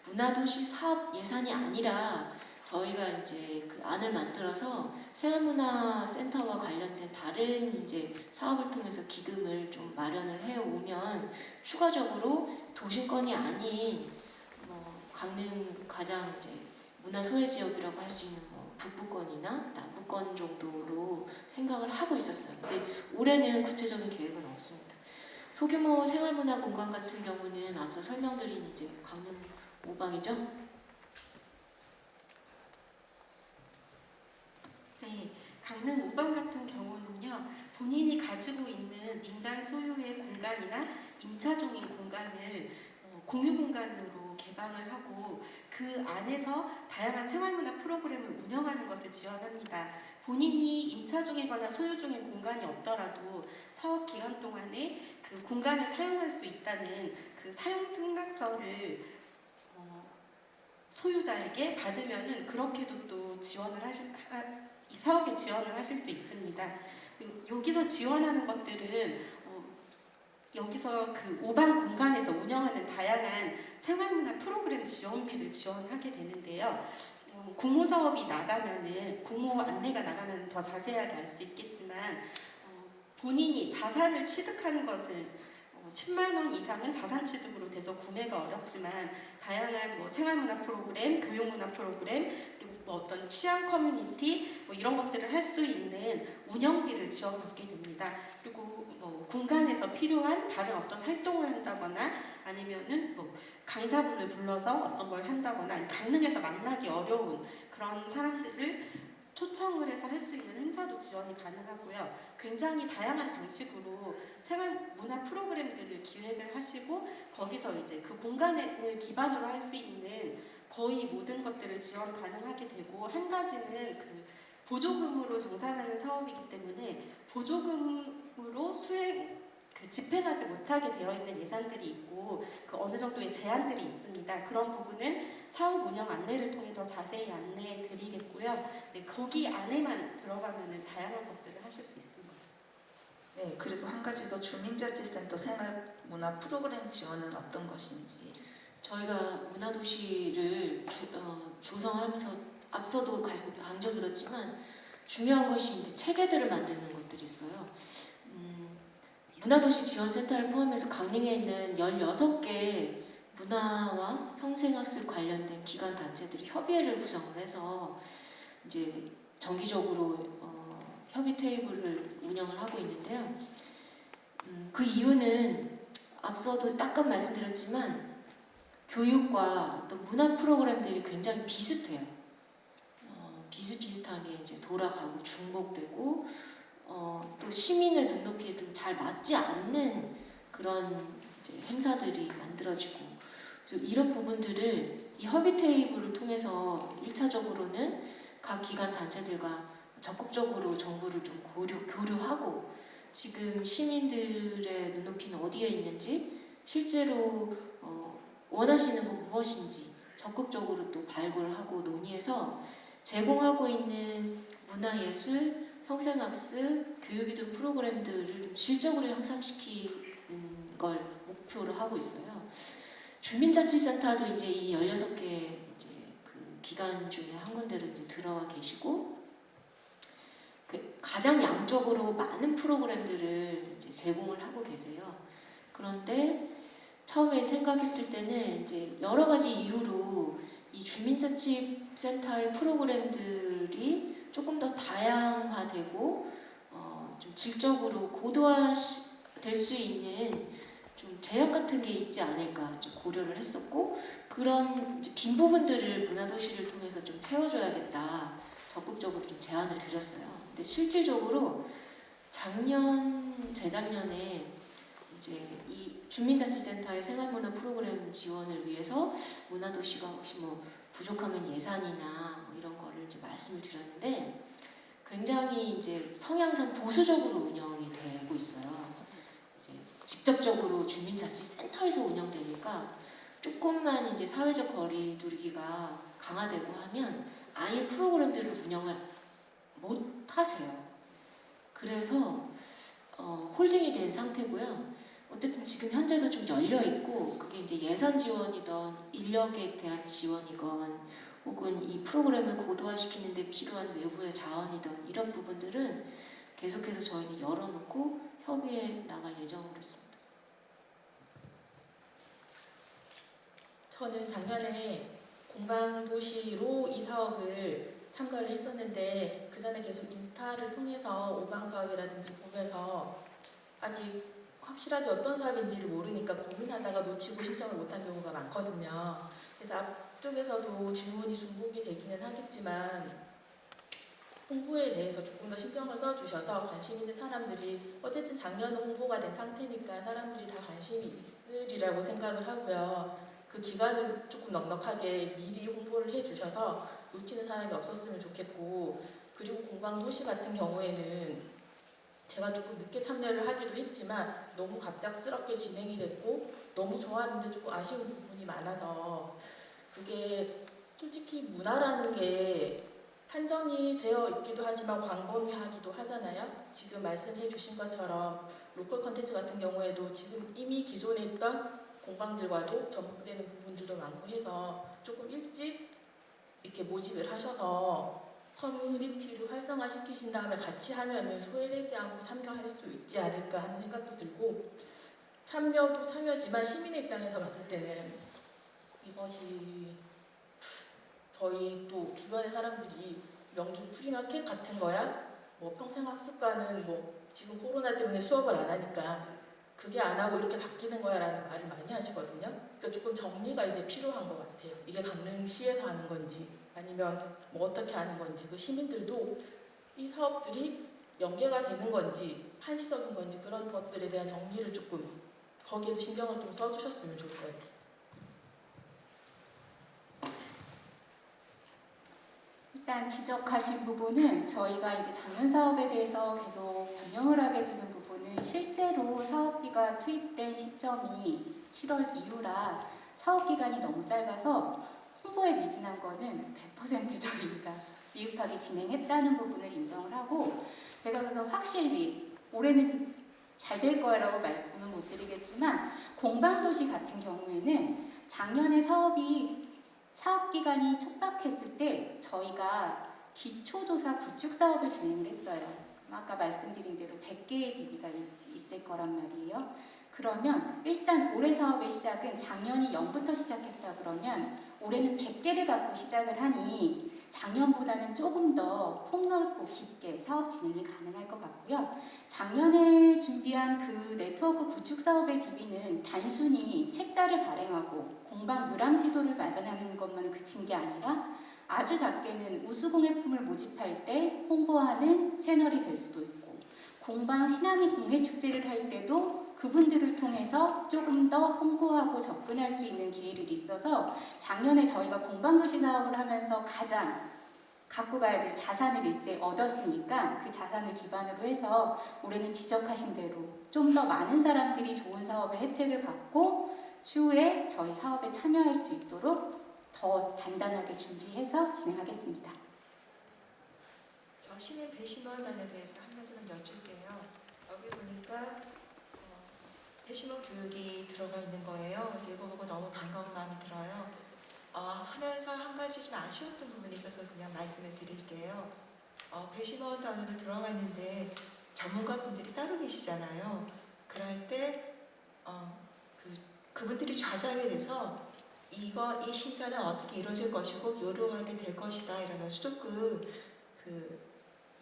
문화도시 사업 예산이 아니라 저희가 이제 그 안을 만들어서 생활문화센터와 관련된 다른 이제 사업을 통해서 기금을 좀 마련을 해 오면 추가적으로 도심권이 아닌 강릉 가장 이제 문화 소외 지역이라고 할 수 있는 북부권이나 남부권 정도로 생각을 하고 있었어요. 근데 올해는 구체적인 계획은 없습니다. 소규모 생활문화 공간 같은 경우는 앞서 설명드린 이제 강릉 5방이죠. 네, 강릉 5방 같은 경우는요, 본인이 가지고 있는 민간 소유의 공간이나 임차종인 공간을 공유 공간으로 개방을 하고 그 안에서 다양한 생활문화 프로그램을 운영하는 것을 지원합니다. 본인이 임차종이거나 소유종의 공간이 없더라도 사업 기간 동안에 그 공간을 사용할 수 있다는 그 사용 승낙서를 소유자에게 받으면은 그렇게도 또 이 사업에 지원을 하실 수 있습니다. 여기서 지원하는 것들은 여기서 그 5방 공간에서 운영하는 다양한 생활문화 프로그램 지원비를 지원하게 되는데요. 공모 사업이 나가면은 공모 안내가 나가면 더 자세하게 알 수 있겠지만 본인이 자산을 취득하는 것은 10만 원 이상은 자산 취득으로 돼서 구매가 어렵지만 다양한 생활문화 프로그램, 교육문화 프로그램, 그리고 어떤 취향 커뮤니티 이런 것들을 할 수 있는 운영비를 지원받게 됩니다. 그리고 공간에서 필요한 다른 어떤 활동을 한다거나 아니면은 강사분을 불러서 어떤 걸 한다거나 아니면 강릉에서 만나기 어려운 그런 사람들을 초청을 해서 할 수 있는 행사도 지원이 가능하고요. 굉장히 다양한 방식으로 생활 문화 프로그램들을 기획을 하시고 거기서 이제 그 공간을 기반으로 할 수 있는 거의 모든 것들을 지원 가능하게 되고, 한 가지는 그 보조금으로 정산하는 사업이기 때문에 보조금으로 집행하지 못하게 되어 있는 예산들이 있고 그 어느 정도의 제한들이 있습니다. 그런 부분은 사업 운영 안내를 통해 더 자세히 안내해 드리겠고요. 네, 거기 안에만 들어가면은 다양한 것들을 하실 수 있습니다. 네, 그리고 한 가지 더 주민자치센터 생활문화 프로그램 지원은 어떤 것인지. 저희가 문화도시를 조성하면서 앞서도 강조드렸지만 중요한 것이 이제 체계들을 만드는 것들이 있어요. 문화도시 지원센터를 포함해서 강릉에 있는 16개 문화와 평생학습 관련된 기관 단체들이 협의회를 구성을 해서 이제 정기적으로 협의 테이블을 운영을 하고 있는데요. 그 이유는 앞서도 약간 말씀드렸지만 교육과 어떤 문화 프로그램들이 굉장히 비슷해요. 비슷비슷하게 이제 돌아가고 중복되고 또 시민의 눈높이에 좀 잘 맞지 않는 그런 이제 행사들이 만들어지고, 그래서 이런 부분들을 이 협의 테이블을 통해서 1차적으로는 각 기관 단체들과 적극적으로 정보를 좀 교류하고 지금 시민들의 눈높이는 어디에 있는지 실제로 원하시는 건 무엇인지 적극적으로 또 발굴하고 논의해서 제공하고 있는 문화예술, 평생학습, 교육이든 프로그램들을 좀 질적으로 향상시키는 걸 목표로 하고 있어요. 주민자치센터도 이제 이 16개 이제 그 기관 중에 한 군데를 이제 들어와 계시고 가장 양적으로 많은 프로그램들을 이제 제공을 하고 계세요. 그런데 처음에 생각했을 때는 이제 여러 가지 이유로 이 주민자치센터의 프로그램들이 조금 더 다양화되고 좀 질적으로 고도화될 수 있는 좀 제약 같은 게 있지 않을까 좀 고려를 했었고, 그런 이제 빈 부분들을 문화도시를 통해서 좀 채워줘야겠다 적극적으로 좀 제안을 드렸어요. 근데 실질적으로 재작년에 이제 이 주민자치센터의 생활문화 프로그램 지원을 위해서 문화도시가 혹시 뭐 부족하면 예산이나 뭐 이런 거를 이제 말씀을 드렸는데, 굉장히 이제 성향상 보수적으로 운영이 되고 있어요. 이제 직접적으로 주민자치센터에서 운영되니까 조금만 이제 사회적 거리두기가 강화되고 하면 아예 프로그램들을 운영을 못 하세요. 그래서 홀딩이 된 상태고요. 어쨌든 지금 현재도 좀 열려 있고, 그게 이제 예산 지원이던 인력에 대한 지원이건 혹은 이 프로그램을 고도화시키는 데 필요한 외부의 자원이던 이런 부분들은 계속해서 저희는 열어놓고 협의해 나갈 예정으로 있습니다. 저는 작년에 공방도시로 이 사업을 참가를 했었는데, 그 전에 계속 인스타를 통해서 오방 사업이라든지 보면서 아직 확실하게 어떤 사업인지를 모르니까 고민하다가 놓치고 신청을 못한 경우가 많거든요. 그래서 앞쪽에서도 질문이 중복이 되기는 하겠지만 홍보에 대해서 조금 더 신경을 써주셔서 관심 있는 사람들이, 어쨌든 작년은 홍보가 된 상태니까 사람들이 다 관심이 있으리라고 생각을 하고요. 그 기간을 조금 넉넉하게 미리 홍보를 해주셔서 놓치는 사람이 없었으면 좋겠고, 그리고 공방도시 같은 경우에는 제가 조금 늦게 참여를 하기도 했지만 너무 갑작스럽게 진행이 됐고 너무 좋았는데 조금 아쉬운 부분이 많아서, 그게 솔직히 문화라는 게 한정이 되어 있기도 하지만 광범위하기도 하잖아요. 지금 말씀해 주신 것처럼 로컬 컨텐츠 같은 경우에도 지금 이미 기존에 있던 공방들과도 접목되는 부분들도 많고 해서 조금 일찍 이렇게 모집을 하셔서 커뮤니티를 활성화시키신 다음에 같이 하면은 소외되지 않고 참여할 수 있지 않을까 하는 생각도 들고, 참여도 참여지만 시민의 입장에서 봤을 때는 이것이 저희 또 주변의 사람들이 명주 프리마켓 같은 거야? 뭐 평생학습관은 뭐 지금 코로나 때문에 수업을 안 하니까 그게 안 하고 이렇게 바뀌는 거야 라는 말을 많이 하시거든요. 그러니까 조금 정리가 이제 필요한 것 같아요. 이게 강릉시에서 하는 건지 아니면 뭐 어떻게 하는 건지, 그 시민들도 이 사업들이 연계가 되는 건지 한시적인 건지 그런 것들에 대한 정리를 조금 거기에도 신경을 좀 써주셨으면 좋을 것 같아요. 일단 지적하신 부분은 저희가 이제 작년 사업에 대해서 계속 변경을 하게 되는 부분은 실제로 사업비가 투입된 시점이 7월 이후라 사업 기간이 너무 짧아서 홍보에 미진한 거는 100% 저희가 미흡하게 진행했다는 부분을 인정을 하고, 제가 그래서 확실히 올해는 잘 될 거라고 말씀은 못 드리겠지만 공방도시 같은 경우에는 작년에 사업 기간이 촉박했을 때 저희가 기초조사 구축 사업을 진행을 했어요. 아까 말씀드린 대로 100개의 DB가 있을 거란 말이에요. 그러면 일단 올해 사업의 시작은 작년이 0부터 시작했다 그러면 올해는 100개를 갖고 시작을 하니 작년보다는 조금 더 폭넓고 깊게 사업 진행이 가능할 것 같고요. 작년에 준비한 그 네트워크 구축 사업의 DB는 단순히 책자를 발행하고 공방 물암 지도를 마련하는 것만 그친 게 아니라 아주 작게는 우수공예품을 모집할 때 홍보하는 채널이 될 수도 있고, 공방 시나미 공예축제를 할 때도 그분들을 통해서 조금 더 홍보하고 접근할 수 있는 기회를 있어서 작년에 저희가 공방도시 사업을 하면서 가장 갖고 가야 될 자산을 일찍 얻었으니까 그 자산을 기반으로 해서 올해는 지적하신 대로 좀 더 많은 사람들이 좋은 사업의 혜택을 받고 추후에 저희 사업에 참여할 수 있도록 더 단단하게 준비해서 진행하겠습니다. 저 시민 배심원단에 대해서 한마디만 여쭐게요. 여기 보니까 배심원 교육이 들어가 있는 거예요. 그래서 이거 보고 너무 반가운 마음이 들어요. 하면서 한 가지 좀 아쉬웠던 부분이 있어서 그냥 말씀을 드릴게요. 배심원단으로 들어갔는데 전문가분들이 따로 계시잖아요. 그럴 때 그분들이 좌장이 돼서 이 심사는 어떻게 이루어질 것이고 요러하게 될 것이다 이러면서 조금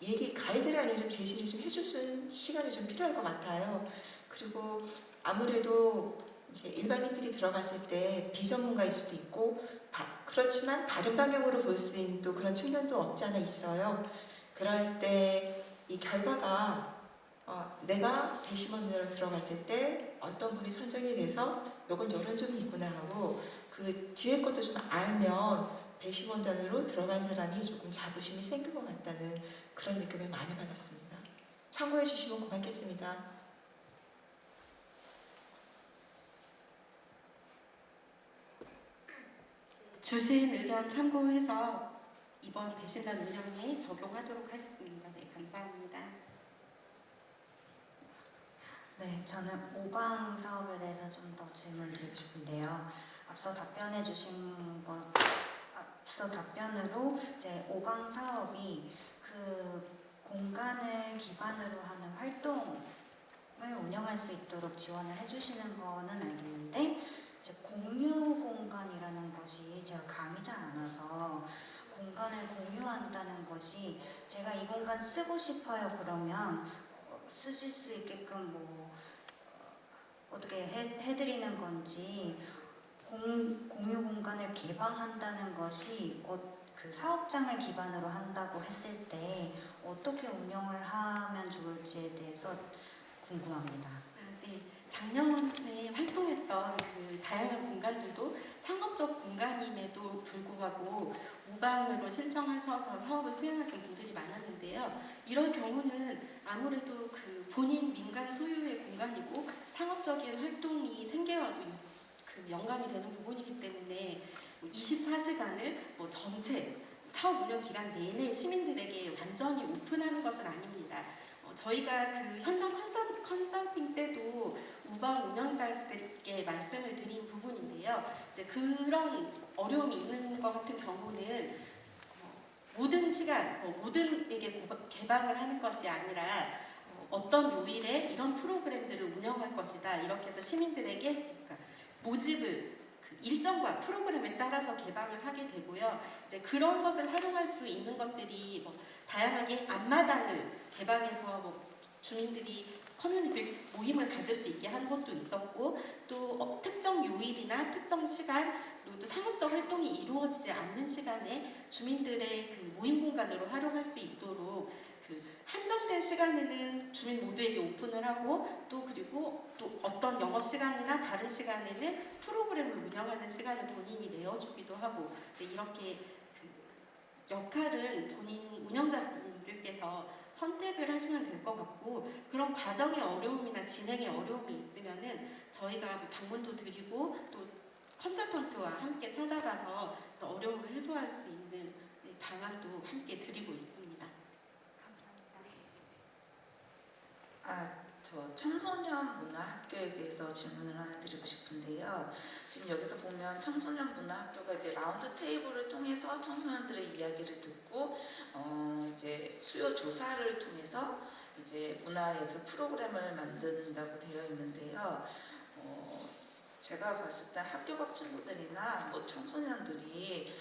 가이드라인을 좀 제시를 좀 해줄 시간이 좀 필요할 것 같아요. 그리고 아무래도 이제 일반인들이 들어갔을 때 비전문가일 수도 있고 그렇지만 다른 방향으로 볼 수 있는 또 그런 측면도 없지 않아 있어요. 그럴 때 이 결과가 내가 배심원으로 들어갔을 때 어떤 분이 선정이 돼서 요건 요런 점이 있구나 하고 그 뒤에 것도 좀 알면 배심원단으로 들어간 사람이 조금 자부심이 생길 것 같다는 그런 느낌을 많이 받았습니다. 참고해 주시면 고맙겠습니다. 주신 의견 참고해서 이번 배심단 운영에 적용하도록 하겠습니다. 네, 감사합니다. 네, 저는 오방 사업에 대해서 좀 더 질문드리고 싶은데요. 앞서 답변으로 이제 오방 사업이 그 공간을 기반으로 하는 활동을 운영할 수 있도록 지원을 해주시는 거는 알겠는데 이제 공유 공간이라는 것이 제가 감이 잘 안 와서 공간을 공유한다는 것이 제가 이 공간 쓰고 싶어요 그러면 쓰실 수 있게끔 뭐 어떻게 해드리는 건지 공유 공간을 개방한다는 것이 그 사업장을 기반으로 한다고 했을 때 어떻게 운영을 하면 좋을지에 대해서 궁금합니다. 네, 작년에 활동했던 그 다양한 공간들도 상업적 공간임에도 불구하고 우방으로 신청하셔서 사업을 수행하신 분들이 많았는데요. 이런 경우는 아무래도 그 본인 민간 소유의 공간이고 상업적인 활동이 생계와도 그 연관이 되는 부분이기 때문에 24시간을 뭐 전체 사업 운영 기간 내내 시민들에게 완전히 오픈하는 것은 아닙니다. 저희가 그 현장 컨설팅 때도 우방 운영자들께 말씀을 드린 부분인데요. 이제 그런 어려움이 있는 것 같은 경우는 모든 시간, 모든에게 개방을 하는 것이 아니라 어떤 요일에 이런 프로그램들을 운영할 것이다. 이렇게 해서 시민들에게 그러니까 모집을 일정과 프로그램에 따라서 개방을 하게 되고요. 이제 그런 것을 활용할 수 있는 것들이 다양하게 앞마당을 개방해서 주민들이 커뮤니티 모임을 가질 수 있게 하는 것도 있었고 또 특정 요일이나 특정 시간 그리고 또 상업적 활동이 이루어지지 않는 시간에 주민들의 그 모임 공간으로 활용할 수 있도록 그 한정된 시간에는 주민 모두에게 오픈을 하고 또 그리고 또 어떤 영업 시간이나 다른 시간에는 프로그램을 운영하는 시간을 본인이 내어주기도 하고 이렇게 그 역할은 본인 운영자님들께서 선택을 하시면 될 것 같고 그런 과정의 어려움이나 진행의 어려움이 있으면은 저희가 방문도 드리고 또 컨설턴트와 함께 찾아가서 또 어려움을 해소할 수 있는 방안도 함께 드리고 있습니다. 저 청소년 문화학교에 대해서 질문을 하나 드리고 싶은데요. 지금 여기서 보면 청소년 문화학교가 이제 라운드 테이블을 통해서 청소년들의 이야기를 듣고 이제 수요 조사를 통해서 이제 문화예술 프로그램을 만든다고 되어 있는데요. 제가 봤을 때 학교 밖 친구들이나 청소년들이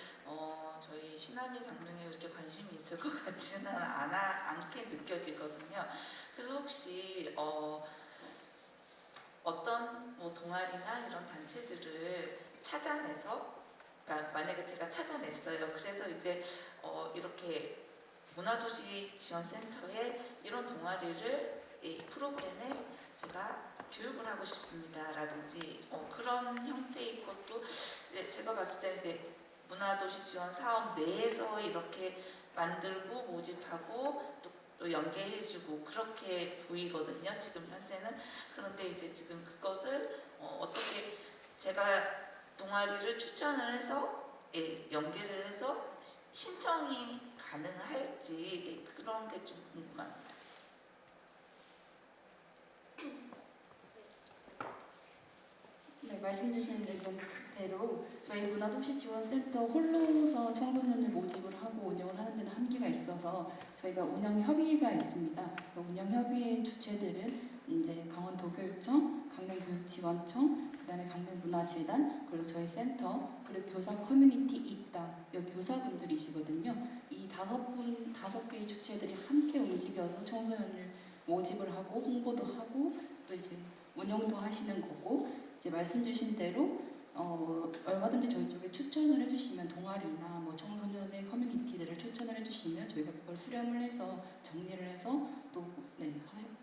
저희 시나미 강릉에 그렇게 관심이 있을 것 같지는 않게 느껴지거든요. 그래서 혹시 어떤 동아리나 이런 단체들을 찾아내서 그러니까 만약에 제가 찾아냈어요. 그래서 이제 이렇게 문화도시 지원센터에 이런 동아리를 이 프로그램에 제가 교육을 하고 싶습니다 라든지 그런 형태의 것도 제가 봤을 때 이제 문화도시 지원 사업 내에서 이렇게 만들고 모집하고 또 연계해주고 그렇게 보이거든요. 지금 현재는. 그런데 이제 지금 그것을 어떻게 제가 동아리를 추천을 해서 연계를 해서 신청이 가능할지 그런 게 좀 궁금합니다. 네, 말씀 주신 대로 저희 문화도시지원센터 홀로서 청소년을 모집을 하고 운영을 하는 데는 한계가 있어서 저희가 운영협의회가 있습니다. 그 운영협의회 주체들은 이제 강원도교육청, 강릉교육지원청, 그다음에 강릉문화재단, 그리고 저희 센터, 그리고 교사 커뮤니티 입단, 여기 교사분들이시거든요. 이 다섯 개의 주체들이 함께 움직여서 청소년을 모집을 하고 홍보도 하고 또 이제 운영도 하시는 거고 이제 말씀 주신 대로 얼마든지 저희 쪽에 추천을 해주시면 동아리나 뭐 청소년의 커뮤니티들을 추천을 해주시면 저희가 그걸 수렴을 해서 정리를 해서 또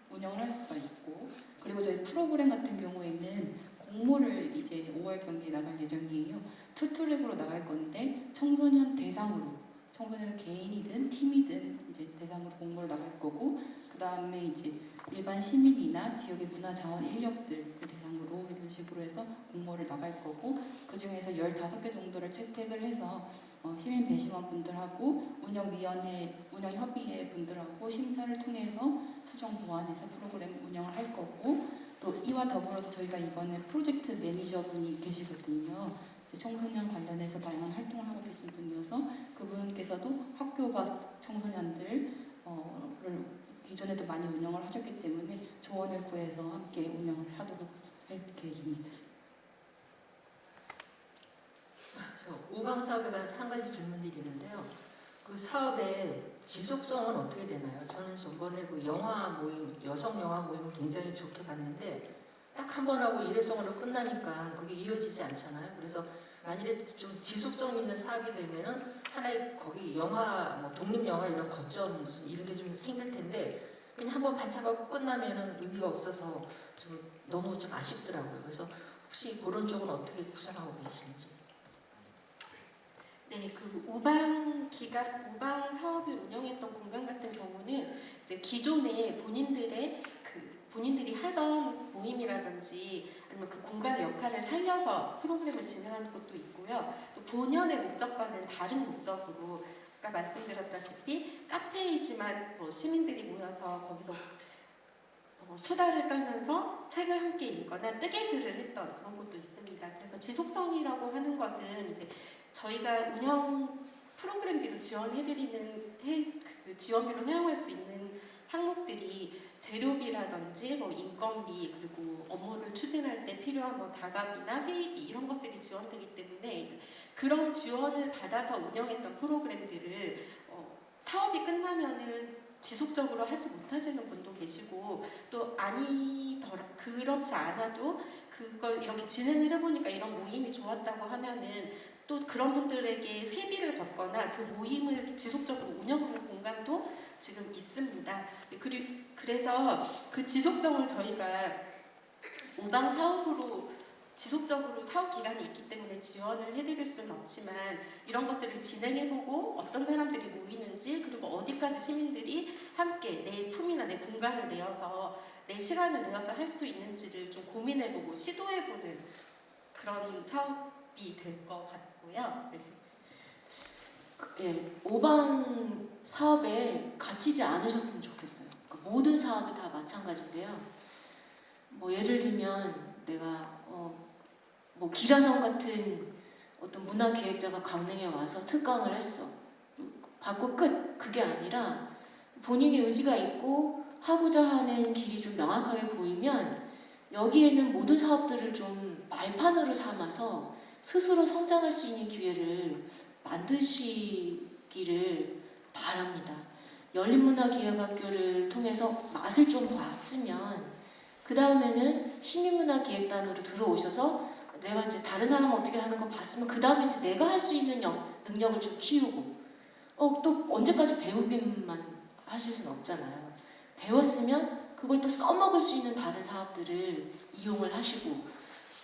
운영을 할 수가 있고 그리고 저희 프로그램 같은 경우에는 공모를 이제 5월 경기에 나갈 예정이에요. 투트랙으로 나갈 건데 청소년 대상으로 청소년 개인이든 팀이든 이제 대상으로 공모를 나갈 거고 그 다음에 이제 일반 시민이나 지역의 문화 자원 인력들을 대상으로 이런 식으로 해서 공모를 나갈 거고 그 중에서 15개 정도를 채택을 해서 시민 배심원 분들하고 운영협의회 분들하고 심사를 통해서 수정 보완해서 프로그램 운영을 할 거고 또 이와 더불어서 저희가 이번에 프로젝트 매니저분이 계시거든요. 청소년 관련해서 다양한 활동을 하고 계신 분이어서 그분께서도 학교 밖 청소년들을 기존에도 많이 운영을 하셨기 때문에 조언을 구해서 함께 운영을 하도록 할 계획입니다. 저 오방 사업에 관해서 한 가지 질문드리는데요. 그 사업의 지속성은 어떻게 되나요? 저는 저번에 그 영화 모임, 여성 영화 모임을 굉장히 좋게 봤는데 딱 한 번 하고 일회성으로 끝나니까 그게 이어지지 않잖아요. 그래서 만일에 좀 지속성 있는 사업이 되면은 하나의 거기 영화, 뭐 독립 영화 이런 거점 무슨 이런 게 좀 생길 텐데 그냥 한번 반짝하고 끝나면은 의미가 없어서 좀 너무 좀 아쉽더라고요. 그래서 혹시 그런 쪽은 어떻게 구상하고 계신지? 네, 그 우방 사업을 운영했던 공간 같은 경우는 이제 기존에 본인들이 하던 모임이라든지 아니면 그 공간의 역할을 살려서 프로그램을 진행하는 것도 있고요. 또 본연의 목적과는 다른 목적으로 아까 말씀드렸다시피 카페이지만 뭐 시민들이 모여서 거기서 수다를 떨면서 책을 함께 읽거나 뜨개질을 했던 그런 것도 있습니다. 그래서 지속성이라고 하는 것은 이제 저희가 운영 프로그램비로 지원해드리는 그 지원비로 사용할 수 있는 항목들이 재료비라든지 뭐 인건비 그리고 업무를 추진할 때 필요한 뭐 다갑이나 회의비 이런 것들이 지원되기 때문에 이제 그런 지원을 받아서 운영했던 프로그램들을 사업이 끝나면은 지속적으로 하지 못하시는 분도 계시고 또 그렇지 않아도 그걸 이렇게 진행을 해보니까 이런 모임이 좋았다고 하면은 또 그런 분들에게 회비를 걷거나 그 모임을 지속적으로 운영하는 공간도 지금 있습니다. 그래서 그 지속성을 저희가 우방 사업으로 지속적으로 사업 기간이 있기 때문에 지원을 해드릴 수는 없지만 이런 것들을 진행해보고 어떤 사람들이 모이는지 그리고 어디까지 시민들이 함께 내 품이나 내 공간을 내어서 내 시간을 내어서 할 수 있는지를 좀 고민해보고 시도해보는 그런 사업이 될 것 같고요. 네. 예, 오방 사업에 갇히지 않으셨으면 좋겠어요. 그러니까 모든 사업이 다 마찬가지인데요. 뭐 예를 들면 내가 뭐 기라성 같은 어떤 문화 기획자가 강릉에 와서 특강을 했어. 받고 끝. 그게 아니라 본인의 의지가 있고 하고자 하는 길이 좀 명확하게 보이면 여기에는 모든 사업들을 좀 발판으로 삼아서 스스로 성장할 수 있는 기회를 만드시기를 바랍니다. 열린문화기획학교를 통해서 맛을 좀 봤으면 그 다음에는 시민문화기획단으로 들어오셔서 내가 이제 다른 사람 어떻게 하는 거 봤으면 그 다음에 이제 내가 할 수 있는 능력을 좀 키우고 또 언제까지 배우기만 하실 수는 없잖아요. 배웠으면 그걸 또 써먹을 수 있는 다른 사업들을 이용을 하시고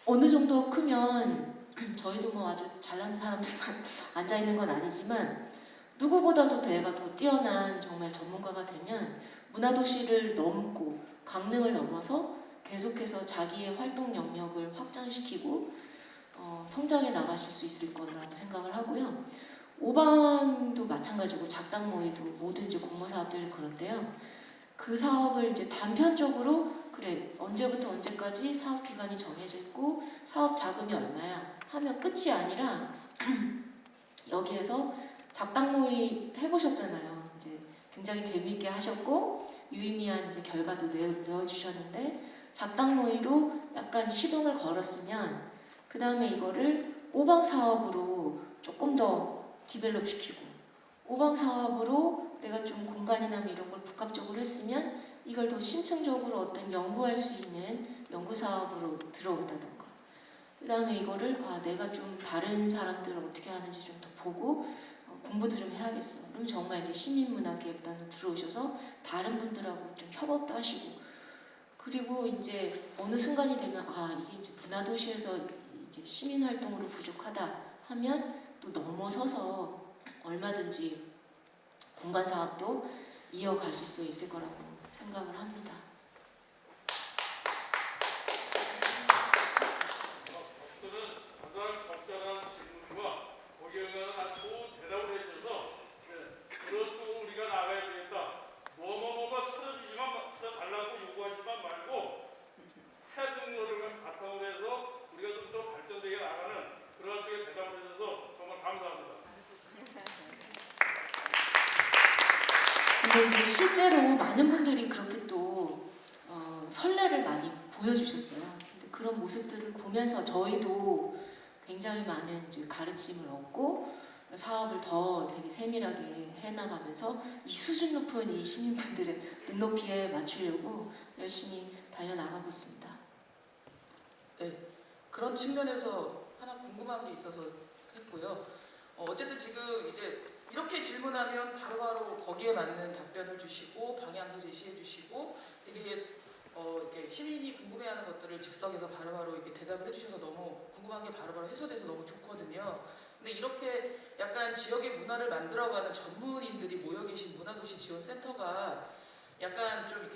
어느 정도 크면 저희도 뭐 아주 잘나는 사람들만 앉아있는 건 아니지만 누구보다도 내가 더 뛰어난 정말 전문가가 되면 문화도시를 넘고 강릉을 넘어서 계속해서 자기의 활동 영역을 확장시키고 성장해 나가실 수 있을 거라고 생각을 하고요. 오방도 마찬가지고 작당모의도 모든 이제 공모 사업들이 그런데요. 그 사업을 이제 단편적으로 그래 언제부터 언제까지 사업 기간이 정해져 있고 사업 자금이 얼마야 하면 끝이 아니라 여기에서 작당모의 해보셨잖아요. 이제 굉장히 재미있게 하셨고 유의미한 이제 결과도 내어주셨는데 작당모의로 약간 시동을 걸었으면 그 다음에 이거를 오방 사업으로 조금 더 디벨롭 시키고 오방 사업으로 내가 좀 공간이나 이런 걸 복합적으로 했으면 이걸 더 심층적으로 어떤 연구할 수 있는 연구 사업으로 들어온다던가. 그다음에 이거를 내가 좀 다른 사람들 어떻게 하는지 좀 더 보고 공부도 좀 해야겠어. 그럼 정말 이제 시민문화기획단으로 들어오셔서 다른 분들하고 좀 협업도 하시고, 그리고 이제 어느 순간이 되면 이게 이제 문화도시에서 이제 시민활동으로 부족하다 하면 또 넘어서서 얼마든지 공간 사업도 이어가실 수 있을 거라고 생각을 합니다. 근데 이제 실제로 많은 분들이 그렇게 또 선례를 많이 보여주셨어요. 근데 그런 모습들을 보면서 저희도 굉장히 많은 이제 가르침을 얻고 사업을 더 되게 세밀하게 해나가면서 이 수준 높은 이 시민분들의 눈높이에 맞추려고 열심히 달려나가고 있습니다. 네, 그런 측면에서 하나 궁금한 게 있어서 했고요. 어쨌든 지금 이제 이렇게 질문하면 바로바로 거기에 맞는 답변을 주시고 방향도 제시해 주시고 되게 이렇게 시민이 궁금해하는 것들을 즉석에서 바로바로 이렇게 대답을 해주셔서 너무 궁금한 게 바로바로 해소돼서 너무 좋거든요. 근데 이렇게 약간 지역의 문화를 만들어가는 전문인들이 모여 계신 문화도시 지원센터가 약간 좀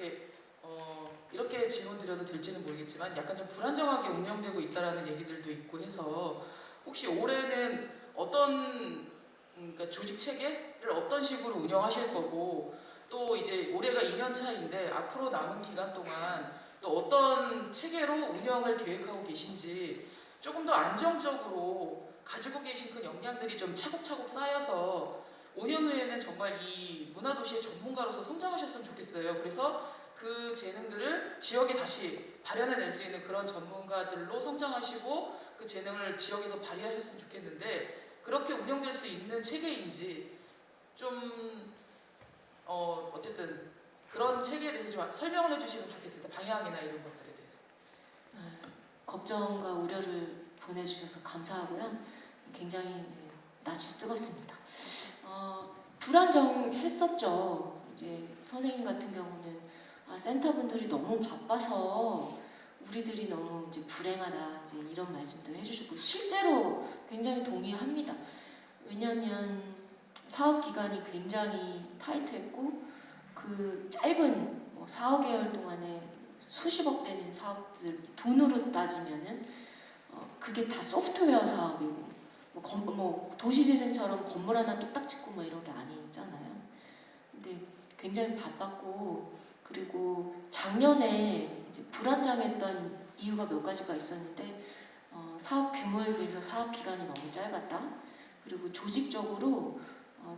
이렇게 질문 드려도 될지는 모르겠지만 약간 좀 불안정하게 운영되고 있다라는 얘기들도 있고 해서 혹시 올해는 어떤 그러니까 조직 체계를 어떤 식으로 운영하실 거고 또 이제 올해가 2년 차인데 앞으로 남은 기간 동안 또 어떤 체계로 운영을 계획하고 계신지 조금 더 안정적으로 가지고 계신 그 역량들이 좀 차곡차곡 쌓여서 5년 후에는 정말 이 문화도시의 전문가로서 성장하셨으면 좋겠어요. 그래서 그 재능들을 지역에 다시 발현해낼 수 있는 그런 전문가들로 성장하시고 그 재능을 지역에서 발휘하셨으면 좋겠는데 그렇게 운영될 수 있는 체계인지 좀 어쨌든 그런 체계에 대해서 좀 설명을 해주시면 좋겠습니다. 방향이나 이런 것들에 대해서. 걱정과 우려를 보내주셔서 감사하고요. 굉장히 낯이 뜨겁습니다. 불안정했었죠. 이제 선생님 같은 경우는 센터분들이 너무 바빠서 우리들이 너무 이제 불행하다 이제 이런 말씀도 해주셨고 실제로 굉장히 동의합니다. 왜냐하면 사업 기간이 굉장히 타이트했고 그 짧은 4, 5개월 동안에 수십억 되는 사업들 돈으로 따지면은 그게 다 소프트웨어 사업이고 도시재생처럼 건물 하나 뚝딱 짓고 뭐 이런 게 아니잖아요. 근데 굉장히 바빴고 그리고 작년에 이제 불안정했던 이유가 몇 가지가 있었는데 사업 규모에 비해서 사업 기간이 너무 짧았다. 그리고 조직적으로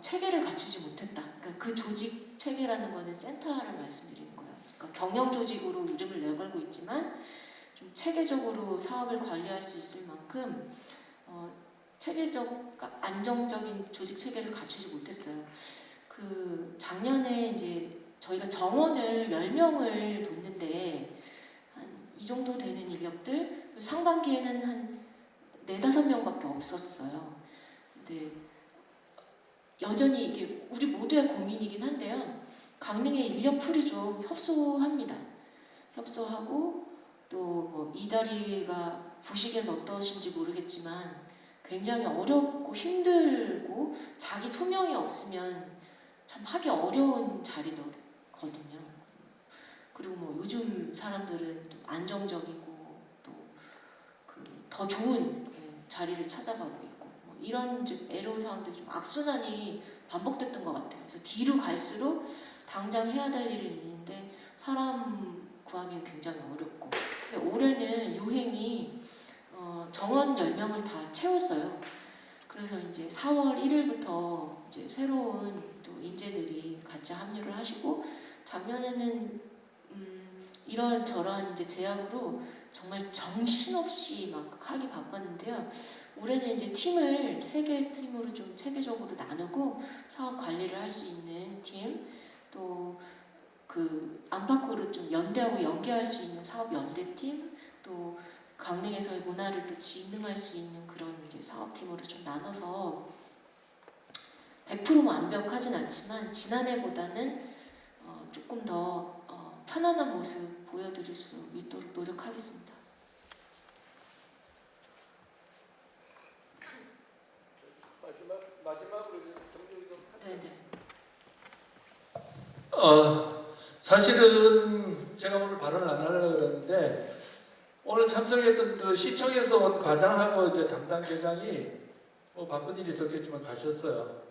체계를 갖추지 못했다. 그러니까 그 조직 체계라는 거는 센터를 말씀드리는 거예요. 그러니까 경영 조직으로 이름을 내걸고 있지만 좀 체계적으로 사업을 관리할 수 있을 만큼 체계적, 안정적인 조직 체계를 갖추지 못했어요. 그 작년에 이제 저희가 정원을 10명을 뒀는데 한 이 정도 되는 인력들 상반기에는 한 4-5명밖에 없었어요. 근데 여전히 이게 우리 모두의 고민이긴 한데요. 강릉의 인력풀이 좀 협소합니다. 협소하고 또 이 자리가 보시기엔 어떠신지 모르겠지만 굉장히 어렵고 힘들고 자기 소명이 없으면 참 하기 어려운 자리거든요. 그리고 요즘 사람들은 좀 안정적이고 또 더 좋은 자리를 찾아가고 있고 이런 좀 애로사항들이 좀 악순환이 반복됐던 것 같아요. 그래서 뒤로 갈수록 당장 해야 될 일은 있는데 사람 구하기 굉장히 어렵고 근데 올해는 요행이 정원 10명을 다 채웠어요. 그래서 이제 4월 1일부터 이제 새로운 또 인재들이 같이 합류를 하시고 작년에는 이런저런 이제 제약으로 정말 정신없이 막 하기 바빴는데요. 올해는 이제 팀을 3개의 팀으로 좀 체계적으로 나누고 사업 관리를 할 수 있는 팀, 또 그 안팎으로 좀 연대하고 연계할 수 있는 사업 연대팀, 또 강릉에서의 문화를 또 진흥할 수 있는 그런 이제 사업팀으로 좀 나눠서 100% 완벽하진 않지만 지난해보다는 조금 더 편안한 모습 보여드릴 수 있도록 노력하겠습니다. 마지막으로 정리 좀. 네네. 사실은 제가 오늘 발언을 안 하려고 그랬는데 오늘 참석했던 그 시청에서 온 과장하고 이제 담당 계장이 뭐 바쁜 일이 있었겠지만 가셨어요.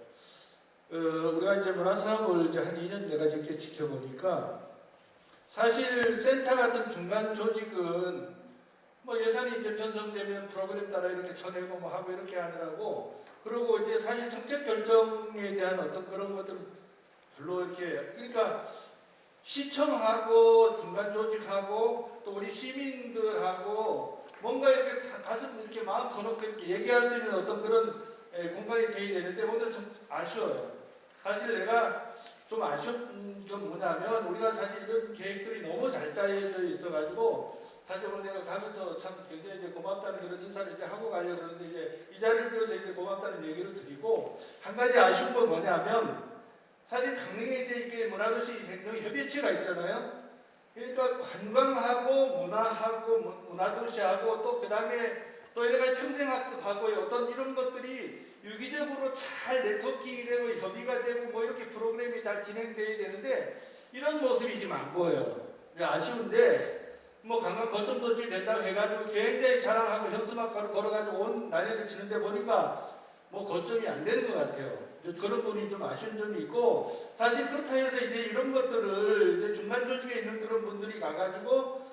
우리가 이제 문화사업을 이제 한 2년 내가 이렇게 지켜보니까 사실 센터 같은 중간 조직은 뭐 예산이 이제 편성되면 프로그램 따라 이렇게 쳐내고 뭐 하고 이렇게 하느라고, 그리고 이제 사실 정책 결정에 대한 어떤 그런 것들은 별로 이렇게, 그러니까 시청하고 중간 조직하고 또 우리 시민들하고 뭔가 이렇게 가슴 이렇게 마음 터놓고 이렇게 얘기할 수 있는 어떤 그런 공간이 되어야 되는데 오늘 좀 아쉬워요. 사실 내가 좀 아쉬운 점 뭐냐면 우리가 사실 이런 계획들이 너무 잘 짜여져 있어가지고 사실 오늘 내가 가면서 참 굉장히 이제 고맙다는 그런 인사를 이제 하고 가려고 그러는데 이제 이 자리를 빌어서 이제 고맙다는 얘기를 드리고, 한 가지 아쉬운 건 뭐냐면 사실 강릉에 이제 이게 문화도시 행정 협의체가 있잖아요. 그러니까 관광하고 문화하고 문화도시하고 또 그다음에 또 여러 가지 평생학습하고 어떤 이런 것들이 유기적으로 잘 네트워킹이 되고 협의가 되고 뭐 이렇게 프로그램이 다 진행돼야 되는데 이런 모습이 지금 안 보여요. 아쉬운데 뭐 관광 거점도시 된다고 해가지고 굉장히 자랑하고 현수막가로 걸어가지고 온 난리를 치는데 보니까 뭐 거점이 안 되는 것 같아요. 그런 부분이 좀 아쉬운 점이 있고, 사실 그렇다 해서 이제 이런 것들을 이제 중간 조직에 있는 그런 분들이 가가지고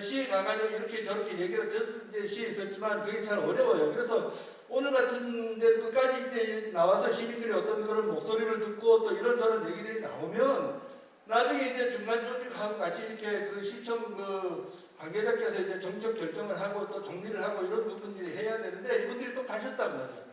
시에 가가지고 이렇게 저렇게 얘기를 이제 시에 있었지만 그게 잘 어려워요. 그래서 오늘 같은 데 끝까지 이제 나와서 시민들이 어떤 그런 목소리를 듣고 또 이런저런 얘기들이 나오면 나중에 이제 중간 조직하고 같이 이렇게 그 시청 그 관계자께서 이제 정책 결정을 하고 또 정리를 하고 이런 부분들이 해야 되는데 이분들이 또 가셨단 말이에요.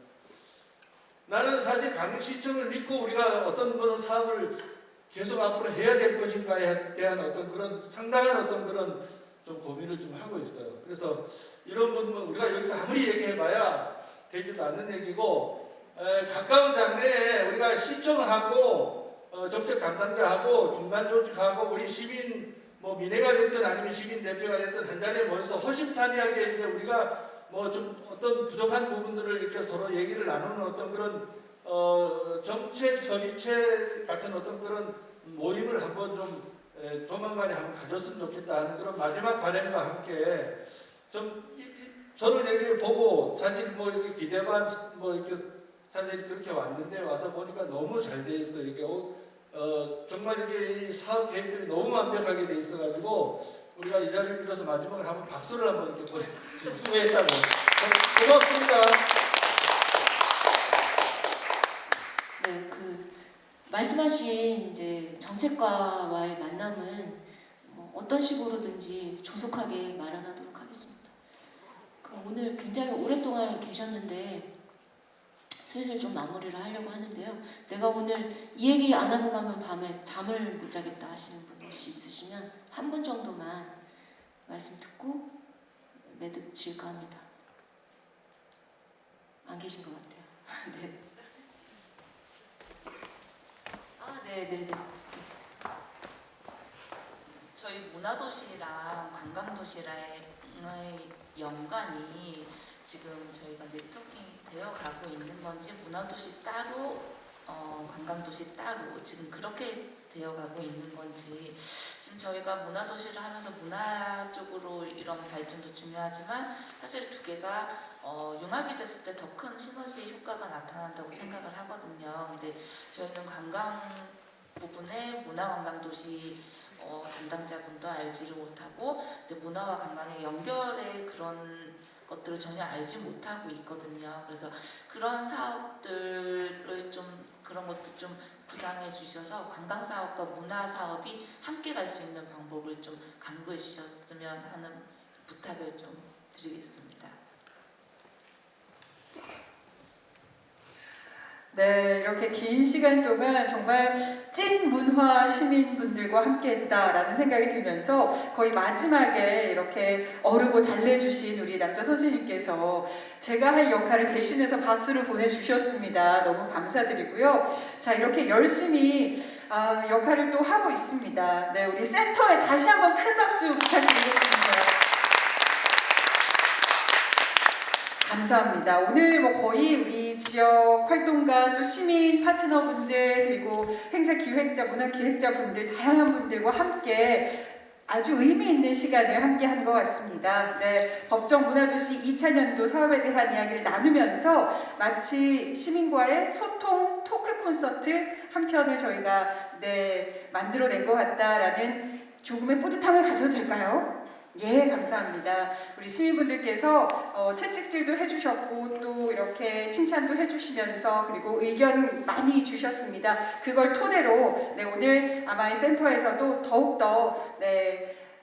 나는 사실 강릉시청을 믿고 우리가 어떤 그런 사업을 계속 앞으로 해야 될 것인가에 대한 어떤 그런 상당한 어떤 그런 좀 고민을 좀 하고 있어요. 그래서 이런 부분은 우리가 여기서 아무리 얘기해봐야 되지도 않는 얘기고, 가까운 장래에 우리가 시청하고 정책 담당자하고 중간 조직하고 우리 시민 뭐 민회가 됐든 아니면 시민 대표가 됐든 한 자리에 모여서 허심탄회하게 이제 우리가 뭐 좀 어떤 부족한 부분들을 이렇게 서로 얘기를 나누는 어떤 그런 정책 협의체 같은 어떤 그런 모임을 한번 좀 조만간에 한번 가졌으면 좋겠다 하는 그런 마지막 바람과 함께 좀 저는 이렇게 보고 사실 뭐 이렇게 기대반 뭐 이렇게 사실 그렇게 왔는데 와서 보니까 너무 잘 돼 있어. 이게 정말 이게 이 사업 계획들이 너무 완벽하게 돼 있어가지고 우리가 이 자리를 빌어서 마지막으로 한번 박수를 한번 이렇게 보내 수고했다고. 고맙습니다. 네, 그 말씀하신 이제 정책과와의 만남은 뭐 어떤 식으로든지 조속하게 마련하도록 하겠습니다. 오늘 굉장히 오랫동안 계셨는데 슬슬 좀 마무리를 하려고 하는데요. 내가 오늘 이 얘기 안 하고 가면 밤에 잠을 못 자겠다 하시는 분 혹시 있으시면 한 분 정도만 말씀 듣고 매듭질까 합니다. 안 계신 것 같아요. 네. 네네네. 저희 문화도시랑 관광도시랑의 연관이 지금 저희가 네트워킹이 되어가고 있는 건지 문화도시 따로 관광도시 따로 지금 그렇게 되어가고 있는 건지, 지금 저희가 문화도시를 하면서 문화 쪽으로 이런 발전도 중요하지만 사실 두 개가 융합이 됐을 때 더 큰 시너지 효과가 나타난다고 생각을 하거든요. 근데 저희는 관광 부분에 문화관광도시 담당자분도 알지를 못하고 이제 문화와 관광의 연결의 그런 것들을 전혀 알지 못하고 있거든요. 그래서 그런 사업들을 좀 그런 것도 좀 구상해 주셔서 관광 사업과 문화 사업이 함께 갈 수 있는 방법을 좀 강구해 주셨으면 하는 부탁을 좀 드리겠습니다. 네, 이렇게 긴 시간 동안 정말 찐 문화 시민분들과 함께했다라는 생각이 들면서 거의 마지막에 이렇게 어르고 달래주신 우리 남자 선생님께서 제가 할 역할을 대신해서 박수를 보내주셨습니다. 너무 감사드리고요. 자, 이렇게 열심히 역할을 또 하고 있습니다. 네, 우리 센터에 다시 한번 큰 박수 부탁드리겠습니다. 감사합니다. 오늘 뭐 거의 우리 지역 활동가 또 시민 파트너분들 그리고 행사 기획자, 문화 기획자분들 다양한 분들과 함께 아주 의미 있는 시간을 함께 한 것 같습니다. 네, 법정 문화도시 2차년도 사업에 대한 이야기를 나누면서 마치 시민과의 소통 토크 콘서트 한 편을 저희가 만들어낸 것 같다라는 조금의 뿌듯함을 가져도 될까요? 예, 감사합니다. 우리 시민분들께서 채찍질도 해주셨고 또 이렇게 칭찬도 해주시면서 그리고 의견 많이 주셨습니다. 그걸 토대로 오늘 아마 이 센터에서도 더욱더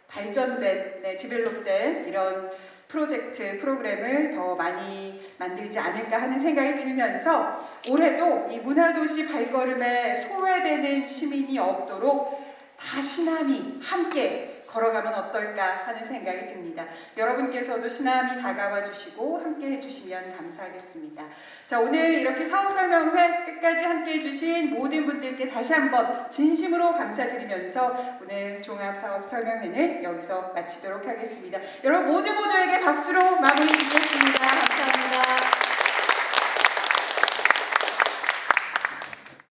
발전된, 디벨롭된 이런 프로젝트, 프로그램을 더 많이 만들지 않을까 하는 생각이 들면서 올해도 이 문화도시 발걸음에 소외되는 시민이 없도록 다 시남이 함께 걸어가면 어떨까 하는 생각이 듭니다. 여러분께서도 시남이 다가와 주시고 함께 해주시면 감사하겠습니다. 자, 오늘 이렇게 사업설명회 끝까지 함께 해주신 모든 분들께 다시 한번 진심으로 감사드리면서 오늘 종합사업설명회는 여기서 마치도록 하겠습니다. 여러분 모두에게 박수로 마무리 짓겠습니다. 감사합니다.